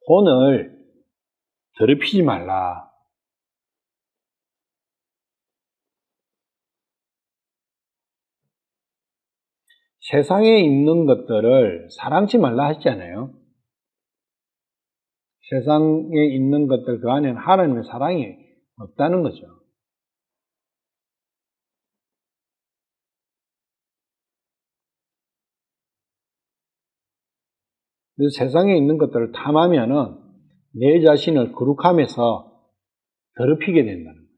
혼을 더럽히지 말라. 세상에 있는 것들을 사랑치 말라 하시잖아요. 세상에 있는 것들 그 안에는 하나님의 사랑이 없다는 거죠. 그래서 세상에 있는 것들을 탐하면은 내 자신을 거룩함에서 더럽히게 된다는 거예요.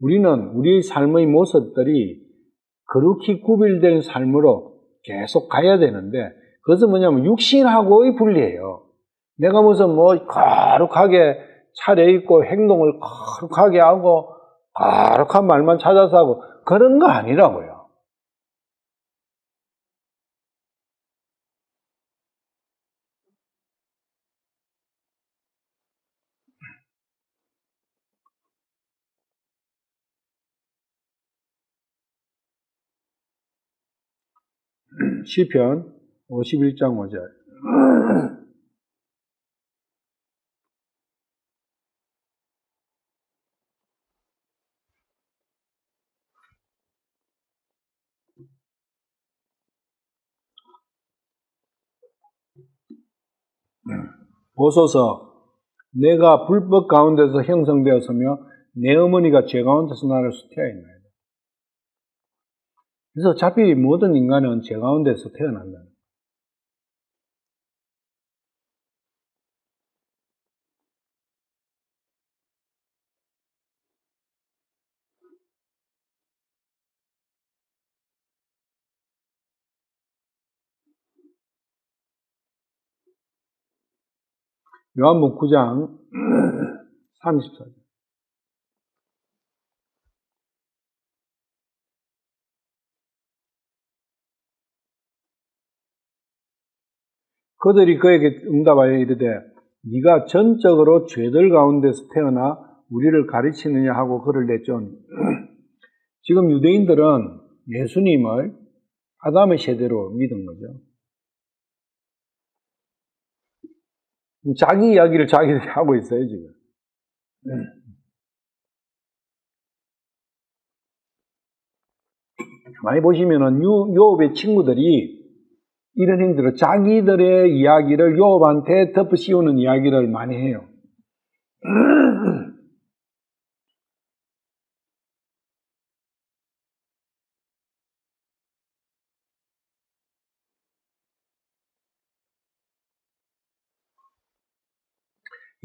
우리는 우리의 삶의 모습들이 거룩히 구별된 삶으로 계속 가야 되는데, 그것은 뭐냐면 육신하고의 분리예요. 내가 무슨 뭐 거룩하게 차려입고 행동을 거룩하게 하고 거룩한 말만 찾아서 하고 그런 거 아니라고요. 시편 51장 5절. 보소서, 내가 불법 가운데서 형성되었으며 내 어머니가 죄 가운데서 나를 수태하였나이다. 그래서 어차피 모든 인간은 죄 가운데서 태어난다. 요한복음 9장 34절. 그들이 그에게 응답하여 이르되 네가 전적으로 죄들 가운데서 태어나 우리를 가르치느냐 하고 그를 내쫓으니. 지금 유대인들은 예수님을 아담의 세대로 믿은 거죠. 자기 이야기를 자기들이 하고 있어요, 지금. 많이 보시면은 요업의 친구들이 이런 행동으로 자기들의 이야기를 요업한테 덮어씌우는 이야기를 많이 해요.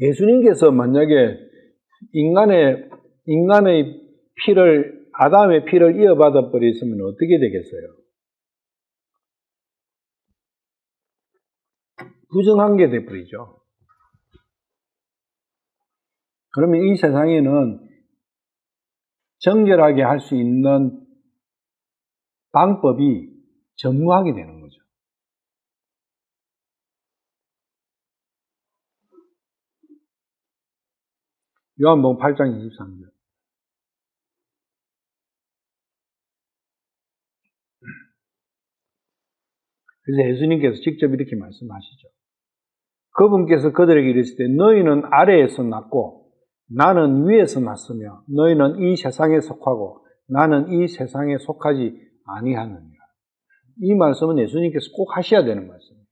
예수님께서 만약에 인간의 아담의 피를 이어받아 버렸으면 어떻게 되겠어요? 부정한 게 돼버리죠. 그러면 이 세상에는 정결하게 할 수 있는 방법이 전무하게 되는 거죠. 요한복음 8장 23절. 그래서 예수님께서 직접 이렇게 말씀하시죠. 그분께서 그들에게 이르시되 너희는 아래에서 났고 나는 위에서 났으며 너희는 이 세상에 속하고 나는 이 세상에 속하지 아니하느니라. 이 말씀은 예수님께서 꼭 하셔야 되는 말씀이에요.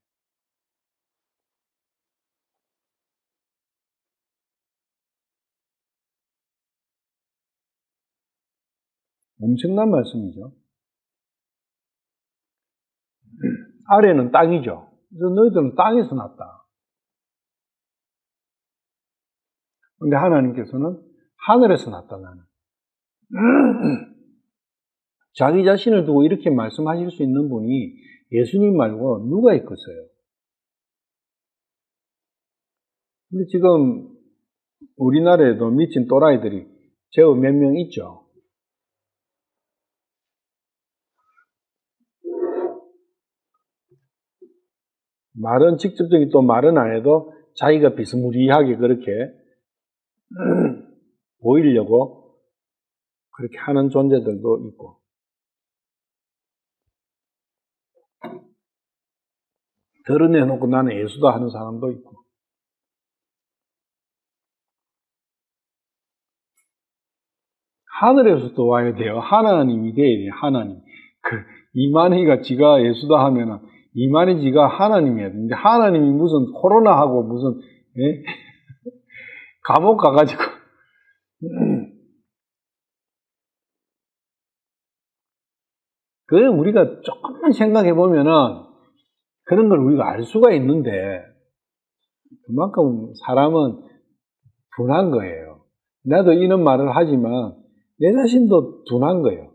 엄청난 말씀이죠. 아래는 땅이죠. 그래서 너희들은 땅에서 났다. 그런데 하나님께서는 하늘에서 났다는 자기 자신을 두고 이렇게 말씀하실 수 있는 분이 예수님 말고 누가 있겠어요? 근데 지금 우리나라에도 미친 또라이들이 제법 몇 명 있죠. 말은 직접적인 또 말은 안 해도 자기가 비스무리하게 그렇게 보이려고 그렇게 하는 존재들도 있고. 드러내놓고 나는 예수다 하는 사람도 있고. 하늘에서도 와야 돼요. 하나님이 돼야 돼요. 하나님. 이만희가 지가 예수다 하면은 이만희 지가 하나님이야. 근데 하나님이 무슨 코로나하고 무슨 예? 감옥 가가지고 그 우리가 조금만 생각해 보면은 그런 걸 우리가 알 수가 있는데 그만큼 사람은 둔한 거예요. 나도 이런 말을 하지만 내 자신도 둔한 거예요.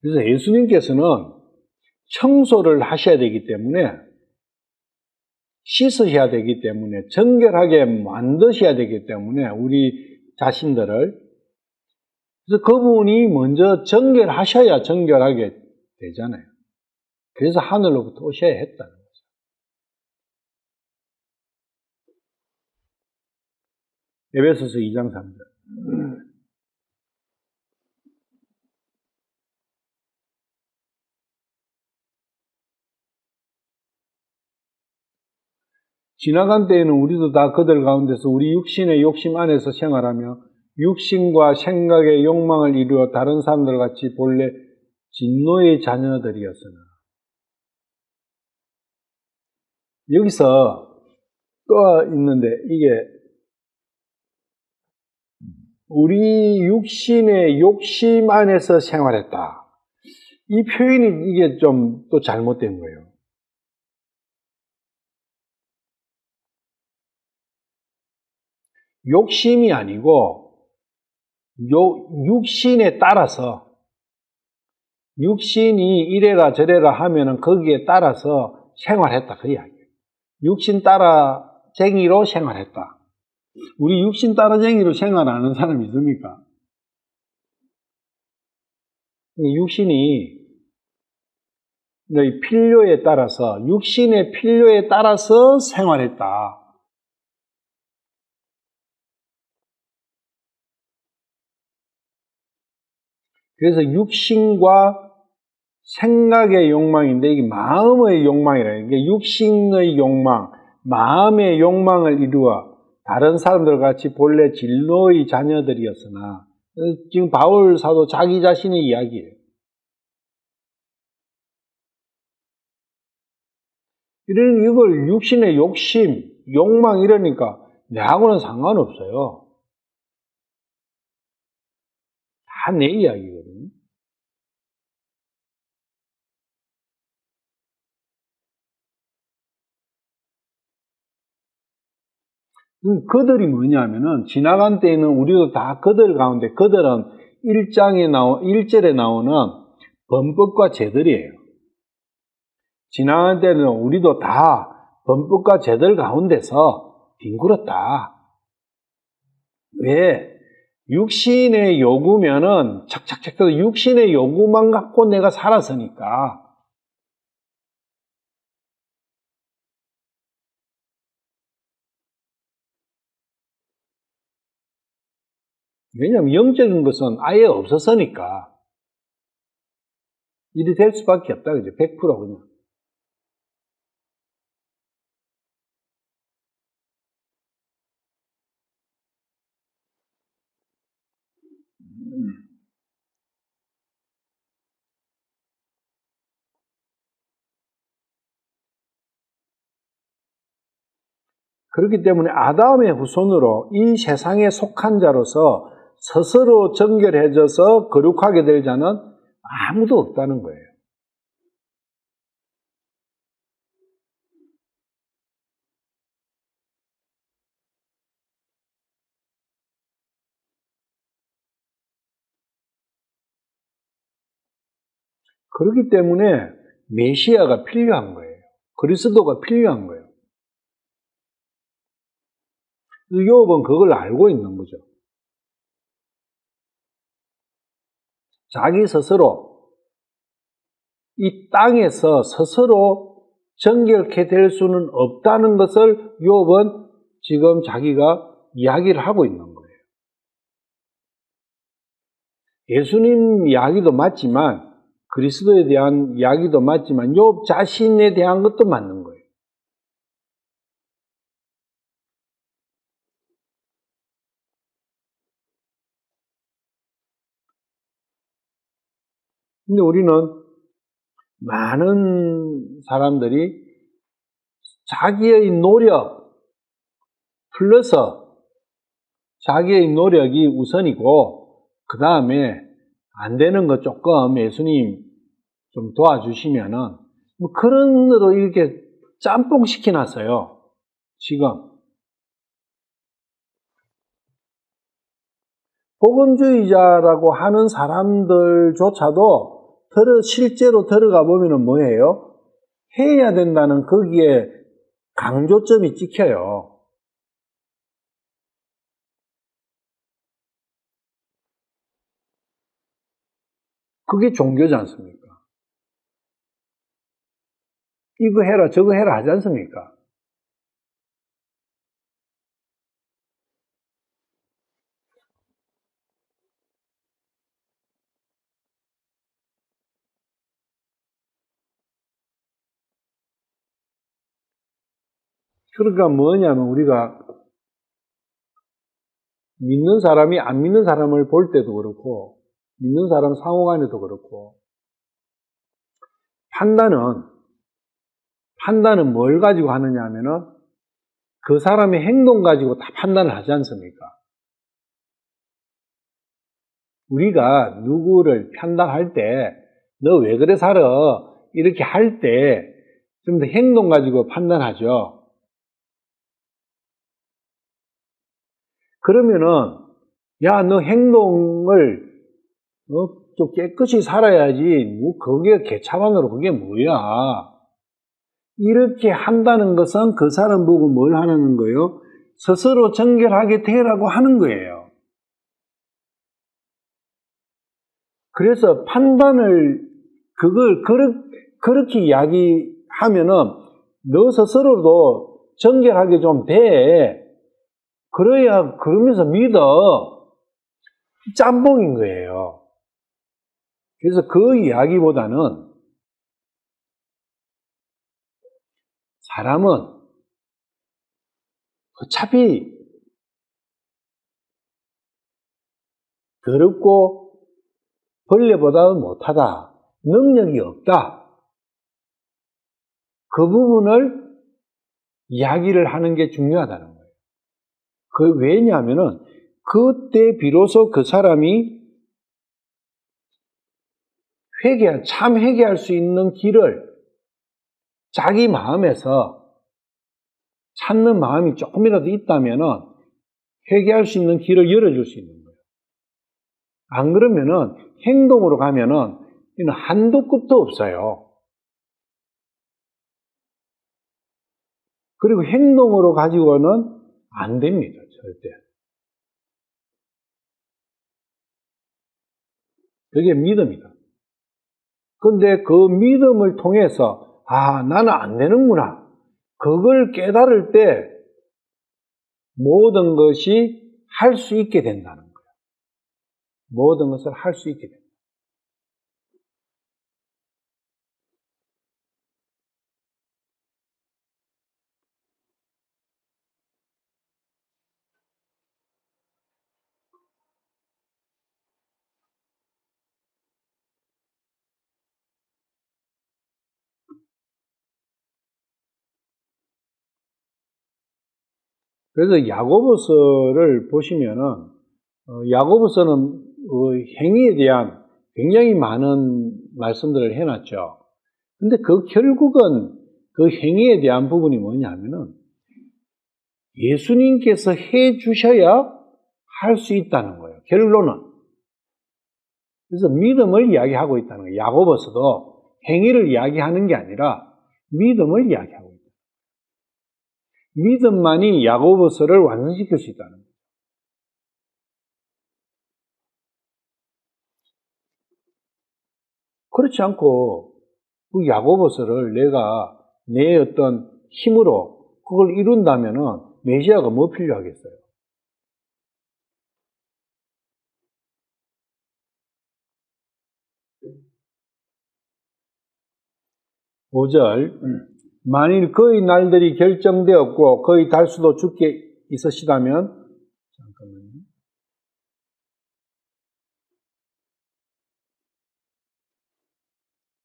그래서 예수님께서는 청소를 하셔야 되기 때문에 씻으셔야 되기 때문에 정결하게 만드셔야 되기 때문에 우리 자신들을 그래서 그분이 먼저 정결하셔야 정결하게 되잖아요. 그래서 하늘로부터 오셔야 했다는 거죠. 에베소서 2장 3절. 지나간 때에는 우리도 다 그들 가운데서 우리 육신의 욕심 안에서 생활하며 육신과 생각의 욕망을 이루어 다른 사람들 같이 본래 진노의 자녀들이었으나 여기서 또 있는데 이게 우리 육신의 욕심 안에서 생활했다. 이 표현이 이게 좀 또 잘못된 거예요. 욕심이 아니고 육신에 따라서 육신이 이래라 저래라 하면은 거기에 따라서 생활했다 그 이야기예요. 육신 따라쟁이로 생활했다. 우리 육신 따라쟁이로 생활하는 사람이 있습니까? 육신이 너희 필요에 따라서 육신의 필요에 따라서 생활했다. 그래서 육신과 생각의 욕망인데 이게 마음의 욕망이라 이게 육신의 욕망, 마음의 욕망을 이루어 다른 사람들 같이 본래 진노의 자녀들이었으나 지금 바울 사도 자기 자신의 이야기예요. 이걸 육신의 욕심, 욕망 이러니까 내하고는 상관없어요. 다 내 이야기거든요. 그들이 뭐냐면은 지나간 때에는 우리도 다 그들 가운데 그들은 1절에 나오는 범법과 죄들이에요. 지나간 때는 우리도 다 범법과 죄들 가운데서 뒹굴었다. 왜? 육신의 요구면은 착착착 육신의 요구만 갖고 내가 살았으니까. 왜냐하면 영적인 것은 아예 없었으니까. 일이 될 수밖에 없다. 그죠? 100% 그냥. 그렇기 때문에 아담의 후손으로 이 세상에 속한 자로서 스스로 정결해져서 거룩하게 될 자는 아무도 없다는 거예요. 그렇기 때문에 메시아가 필요한 거예요. 그리스도가 필요한 거예요. 요업은 그걸 알고 있는 거죠. 자기 스스로 이 땅에서 스스로 정결케 될 수는 없다는 것을 욥은 지금 자기가 이야기를 하고 있는 거예요. 예수님 이야기도 맞지만 그리스도에 대한 이야기도 맞지만 욥 자신에 대한 것도 맞는 거예요. 근데 우리는 많은 사람들이 자기의 노력 플러스 자기의 노력이 우선이고 그 다음에 안 되는 거 조금 예수님 좀 도와주시면은 뭐 그런 으로 이렇게 짬뽕 시켜놨어요. 지금 복음주의자라고 하는 사람들조차도 실제로 들어가 보면은 뭐예요? 해야 된다는 거기에 강조점이 찍혀요. 그게 종교지 않습니까? 이거 해라 저거 해라 하지 않습니까? 그러니까 뭐냐면 우리가 믿는 사람이 안 믿는 사람을 볼 때도 그렇고 믿는 사람 상호간에도 그렇고 판단은 뭘 가지고 하느냐 하면은 그 사람의 행동 가지고 다 판단을 하지 않습니까? 우리가 누구를 판단할 때 너 왜 그래 살아? 이렇게 할 때 좀 더 행동 가지고 판단하죠. 그러면은 야, 너 행동을 좀 깨끗이 살아야지. 뭐 거기에 개차반으로 그게 뭐야? 이렇게 한다는 것은 그 사람 보고 뭘 하는 거예요? 스스로 정결하게 되라고 하는 거예요. 그래서 판단을 그렇게 이야기하면은 너 스스로도 정결하게 좀 돼. 그러면서 믿어. 짬뽕인 거예요. 그래서 그 이야기보다는 사람은 어차피 더럽고 벌레보다는 못하다. 능력이 없다. 그 부분을 이야기를 하는 게 중요하다는 거예요. 왜냐하면은 그때 비로소 그 사람이 참 회개할 수 있는 길을 자기 마음에서 찾는 마음이 조금이라도 있다면은 회개할 수 있는 길을 열어줄 수 있는 거예요. 안 그러면은 행동으로 가면은 한도 끝도 없어요. 그리고 행동으로 가지고는 안 됩니다. 절대. 그게 믿음이다. 근데 그 믿음을 통해서 나는 안 되는구나. 그걸 깨달을 때 모든 것이 할 수 있게 된다는 거예요. 모든 것을 할 수 있게 된다. 그래서 야고보서를 보시면은 야고보서는 행위에 대한 굉장히 많은 말씀들을 해놨죠. 근데 결국은 그 행위에 대한 부분이 뭐냐면은 예수님께서 해 주셔야 할 수 있다는 거예요. 결론은. 그래서 믿음을 이야기하고 있다는 거예요. 야고보서도 행위를 이야기하는 게 아니라 믿음을 이야기하고 있다. 믿음만이 야고보서를 완성시킬 수 있다는 거예요. 그렇지 않고 그 야고보서를 내가 내 어떤 힘으로 그걸 이룬다면은 메시아가 뭐 필요하겠어요? 5절 만일 그의 날들이 결정되었고 그의 달수도 주께 있으시다면 잠깐만요.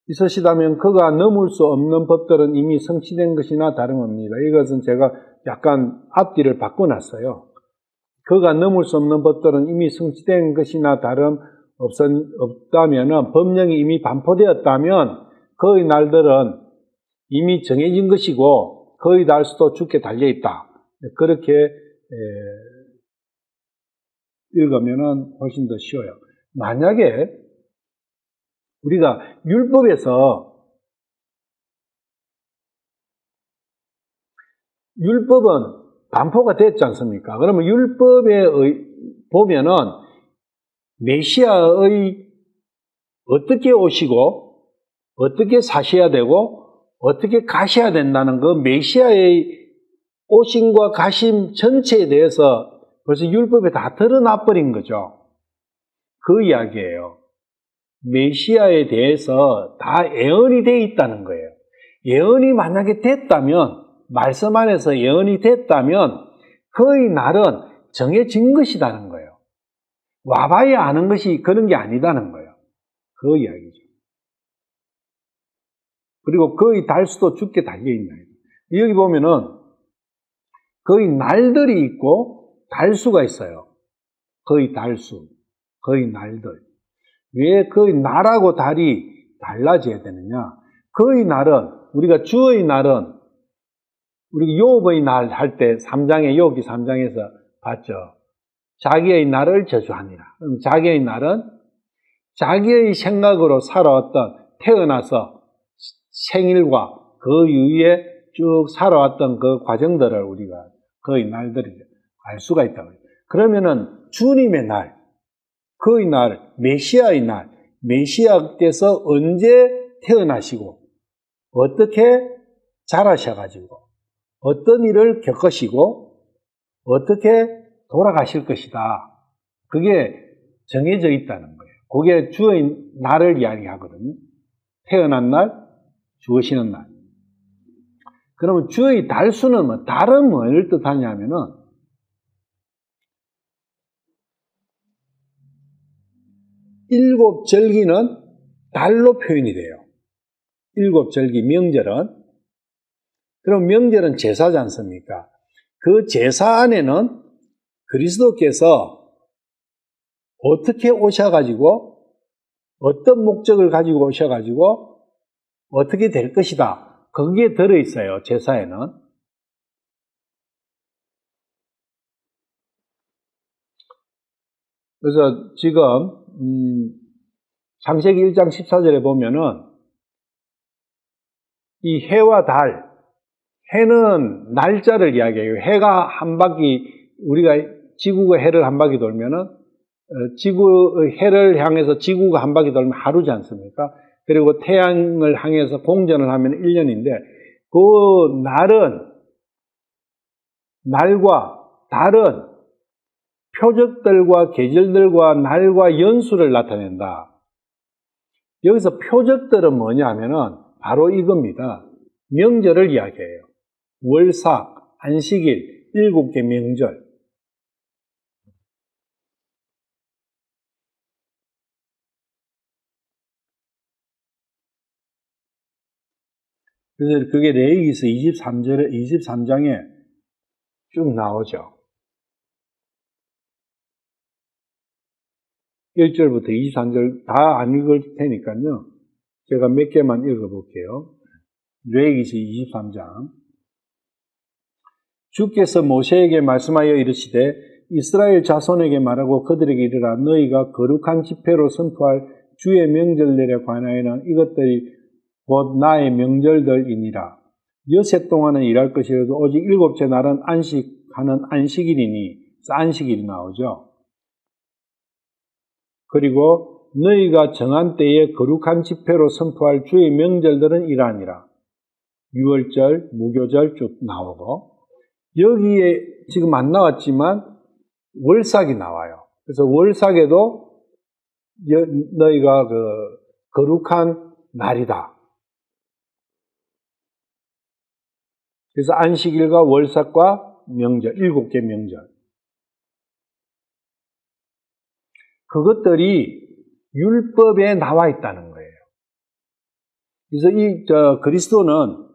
있으시다면 그가 넘을 수 없는 법들은 이미 성취된 것이나 다름없습니다. 이것은 제가 약간 앞뒤를 바꿔놨어요. 그가 넘을 수 없는 법들은 이미 성취된 것이나 다름없다면 법령이 이미 반포되었다면 그의 날들은 이미 정해진 것이고 그의 달수도 주께 달려있다. 그렇게 읽으면 훨씬 더 쉬워요. 만약에 우리가 율법은 반포가 됐지 않습니까? 그러면 율법에 보면은 메시아의 어떻게 오시고 어떻게 사셔야 되고 어떻게 가셔야 된다는 그 메시아의 오심과 가심 전체에 대해서 벌써 율법에 다 드러나 버린 거죠. 그 이야기예요. 메시아에 대해서 다 예언이 되어 있다는 거예요. 예언이 만약에 됐다면, 말씀 안에서 예언이 됐다면 그의 날은 정해진 것이라는 거예요. 와봐야 아는 것이 그런 게 아니다는 거예요. 그 이야기죠. 그리고 그의 달수도 주께 달려있나요? 여기 보면은 그의 날들이 있고 달수가 있어요. 그의 달수, 그의 날들. 왜 그의 날하고 달이 달라져야 되느냐? 그의 날은, 우리가 주의 날은, 우리 욥의 날 할 때 3장에, 욥기 3장에서 봤죠. 자기의 날을 저주하니라. 그럼 자기의 날은 자기의 생각으로 살아왔던, 태어나서 생일과 그 이후에 쭉 살아왔던 그 과정들을 우리가 그의 날들을 알 수가 있다고 해요. 그러면은 주님의 날, 그의 날, 메시아의 날, 메시아께서 언제 태어나시고 어떻게 자라셔가지고 어떤 일을 겪으시고 어떻게 돌아가실 것이다. 그게 정해져 있다는 거예요. 그게 주의 날을 이야기하거든요. 태어난 날, 죽으시는 날. 그러면 주의 달수는 뭐 달은 뭘 뜻하냐면은 일곱 절기는 달로 표현이 돼요. 일곱 절기 명절은. 그럼 명절은 제사지 않습니까? 그 제사 안에는 그리스도께서 어떻게 오셔가지고 어떤 목적을 가지고 오셔가지고 어떻게 될 것이다. 거기에 들어있어요. 제사에는. 그래서 지금 창세기 1장 14절에 보면은 이 해와 달, 해는 날짜를 이야기해요. 해가 한 바퀴, 우리가 지구가 해를 한 바퀴 돌면은 해를 향해서 지구가 한 바퀴 돌면 하루지 않습니까? 그리고 태양을 향해서 공전을 하면 1년인데 그 날과 달은 표적들과 계절들과 날과 연수를 나타낸다. 여기서 표적들은 뭐냐면은 바로 이겁니다. 명절을 이야기해요. 월삭, 안식일, 7개 명절. 그래서 그게 레위기서 23장에 쭉 나오죠. 1절부터 23절 다 안 읽을 테니까요. 제가 몇 개만 읽어볼게요. 레위기서 23장. 주께서 모세에게 말씀하여 이르시되 이스라엘 자손에게 말하고 그들에게 이르라 너희가 거룩한 집회로 선포할 주의 명절들에 관하여는 이것들이 곧 나의 명절들이니라. 여세 동안은 일할 것이라도 오직 7째 날은 안식하는 안식일이니 안식일이 나오죠. 그리고 너희가 정한 때에 거룩한 집회로 선포할 주의 명절들은 이러하니라. 유월절, 무교절 쭉 나오고, 여기에 지금 안 나왔지만 월삭이 나와요. 그래서 월삭에도 너희가 거룩한 날이다. 그래서 안식일과 월삭과 명절, 7개 명절. 그것들이 율법에 나와 있다는 거예요. 그래서 그리스도는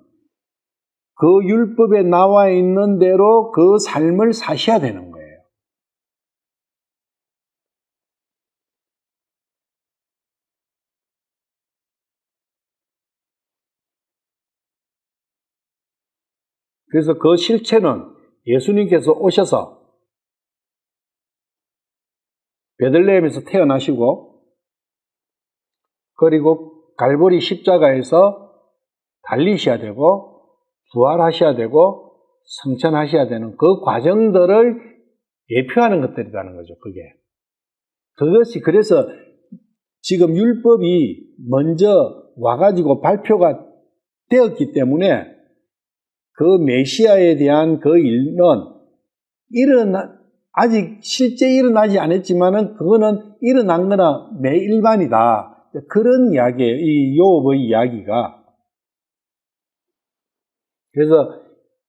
그 율법에 나와 있는 대로 그 삶을 사셔야 되는 거예요. 그래서 그 실체는 예수님께서 오셔서 베들레헴에서 태어나시고, 그리고 갈보리 십자가에서 달리셔야 되고, 부활하셔야 되고, 성천하셔야 되는 그 과정들을 예표하는 것들이라는 거죠, 그게. 그것이, 그래서 지금 율법이 먼저 와가지고 발표가 되었기 때문에 그 메시아에 대한 그 일은 아직 실제 일어나지 않았지만은 그거는 일어난 거나 매일반이다. 그런 이야기예요. 이 요업의 이야기가. 그래서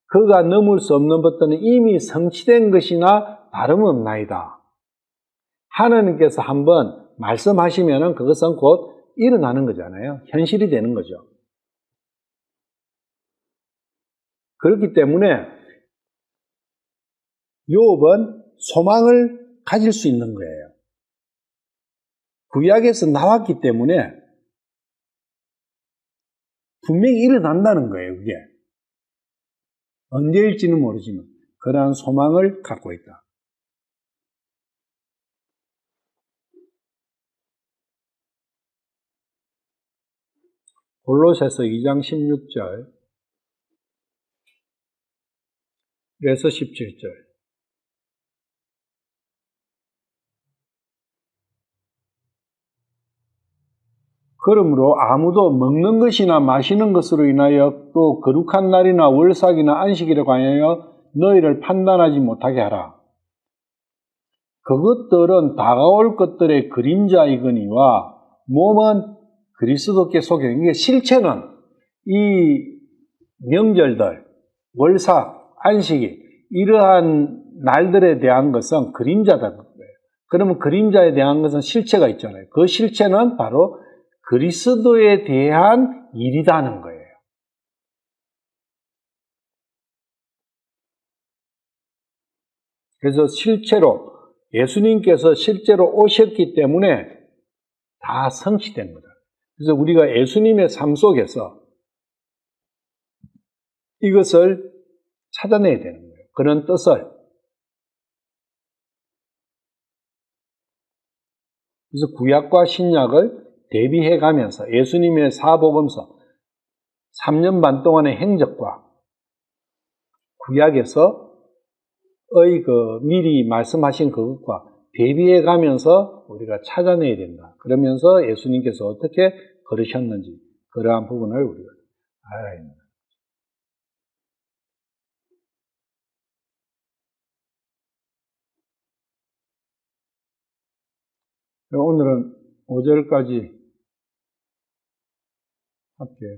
그가 넘을 수 없는 것들은 이미 성취된 것이나 다름없나이다. 하나님께서 한번 말씀하시면은 그것은 곧 일어나는 거잖아요. 현실이 되는 거죠. 그렇기 때문에 요업은 소망을 가질 수 있는 거예요. 구약에서 나왔기 때문에 분명히 일어난다는 거예요, 그게. 언제일지는 모르지만 그러한 소망을 갖고 있다. 골로새서 2장 16절 그래서 17절. 그러므로 아무도 먹는 것이나 마시는 것으로 인하여 또 거룩한 날이나 월삭이나 안식일에 관하여 너희를 판단하지 못하게 하라. 그것들은 다가올 것들의 그림자이거니와 몸은 그리스도께 속해. 이게 실체는 이 명절들, 월삭, 안식일 이러한 날들에 대한 것은 그림자다. 그러면 그림자에 대한 것은 실체가 있잖아요. 그 실체는 바로 그리스도에 대한 일이라는 거예요. 그래서 실제로 예수님께서 실제로 오셨기 때문에 다 성취된 거다. 그래서 우리가 예수님의 삶 속에서 이것을 찾아내야 되는 거예요. 그런 뜻을. 그래서 구약과 신약을 대비해 가면서 예수님의 사복음서 3년 반 동안의 행적과 구약에서의 미리 말씀하신 그것과 대비해 가면서 우리가 찾아내야 된다. 그러면서 예수님께서 어떻게 걸으셨는지 그러한 부분을 우리가 알아야 합니다. 오늘은 5절까지 할게요.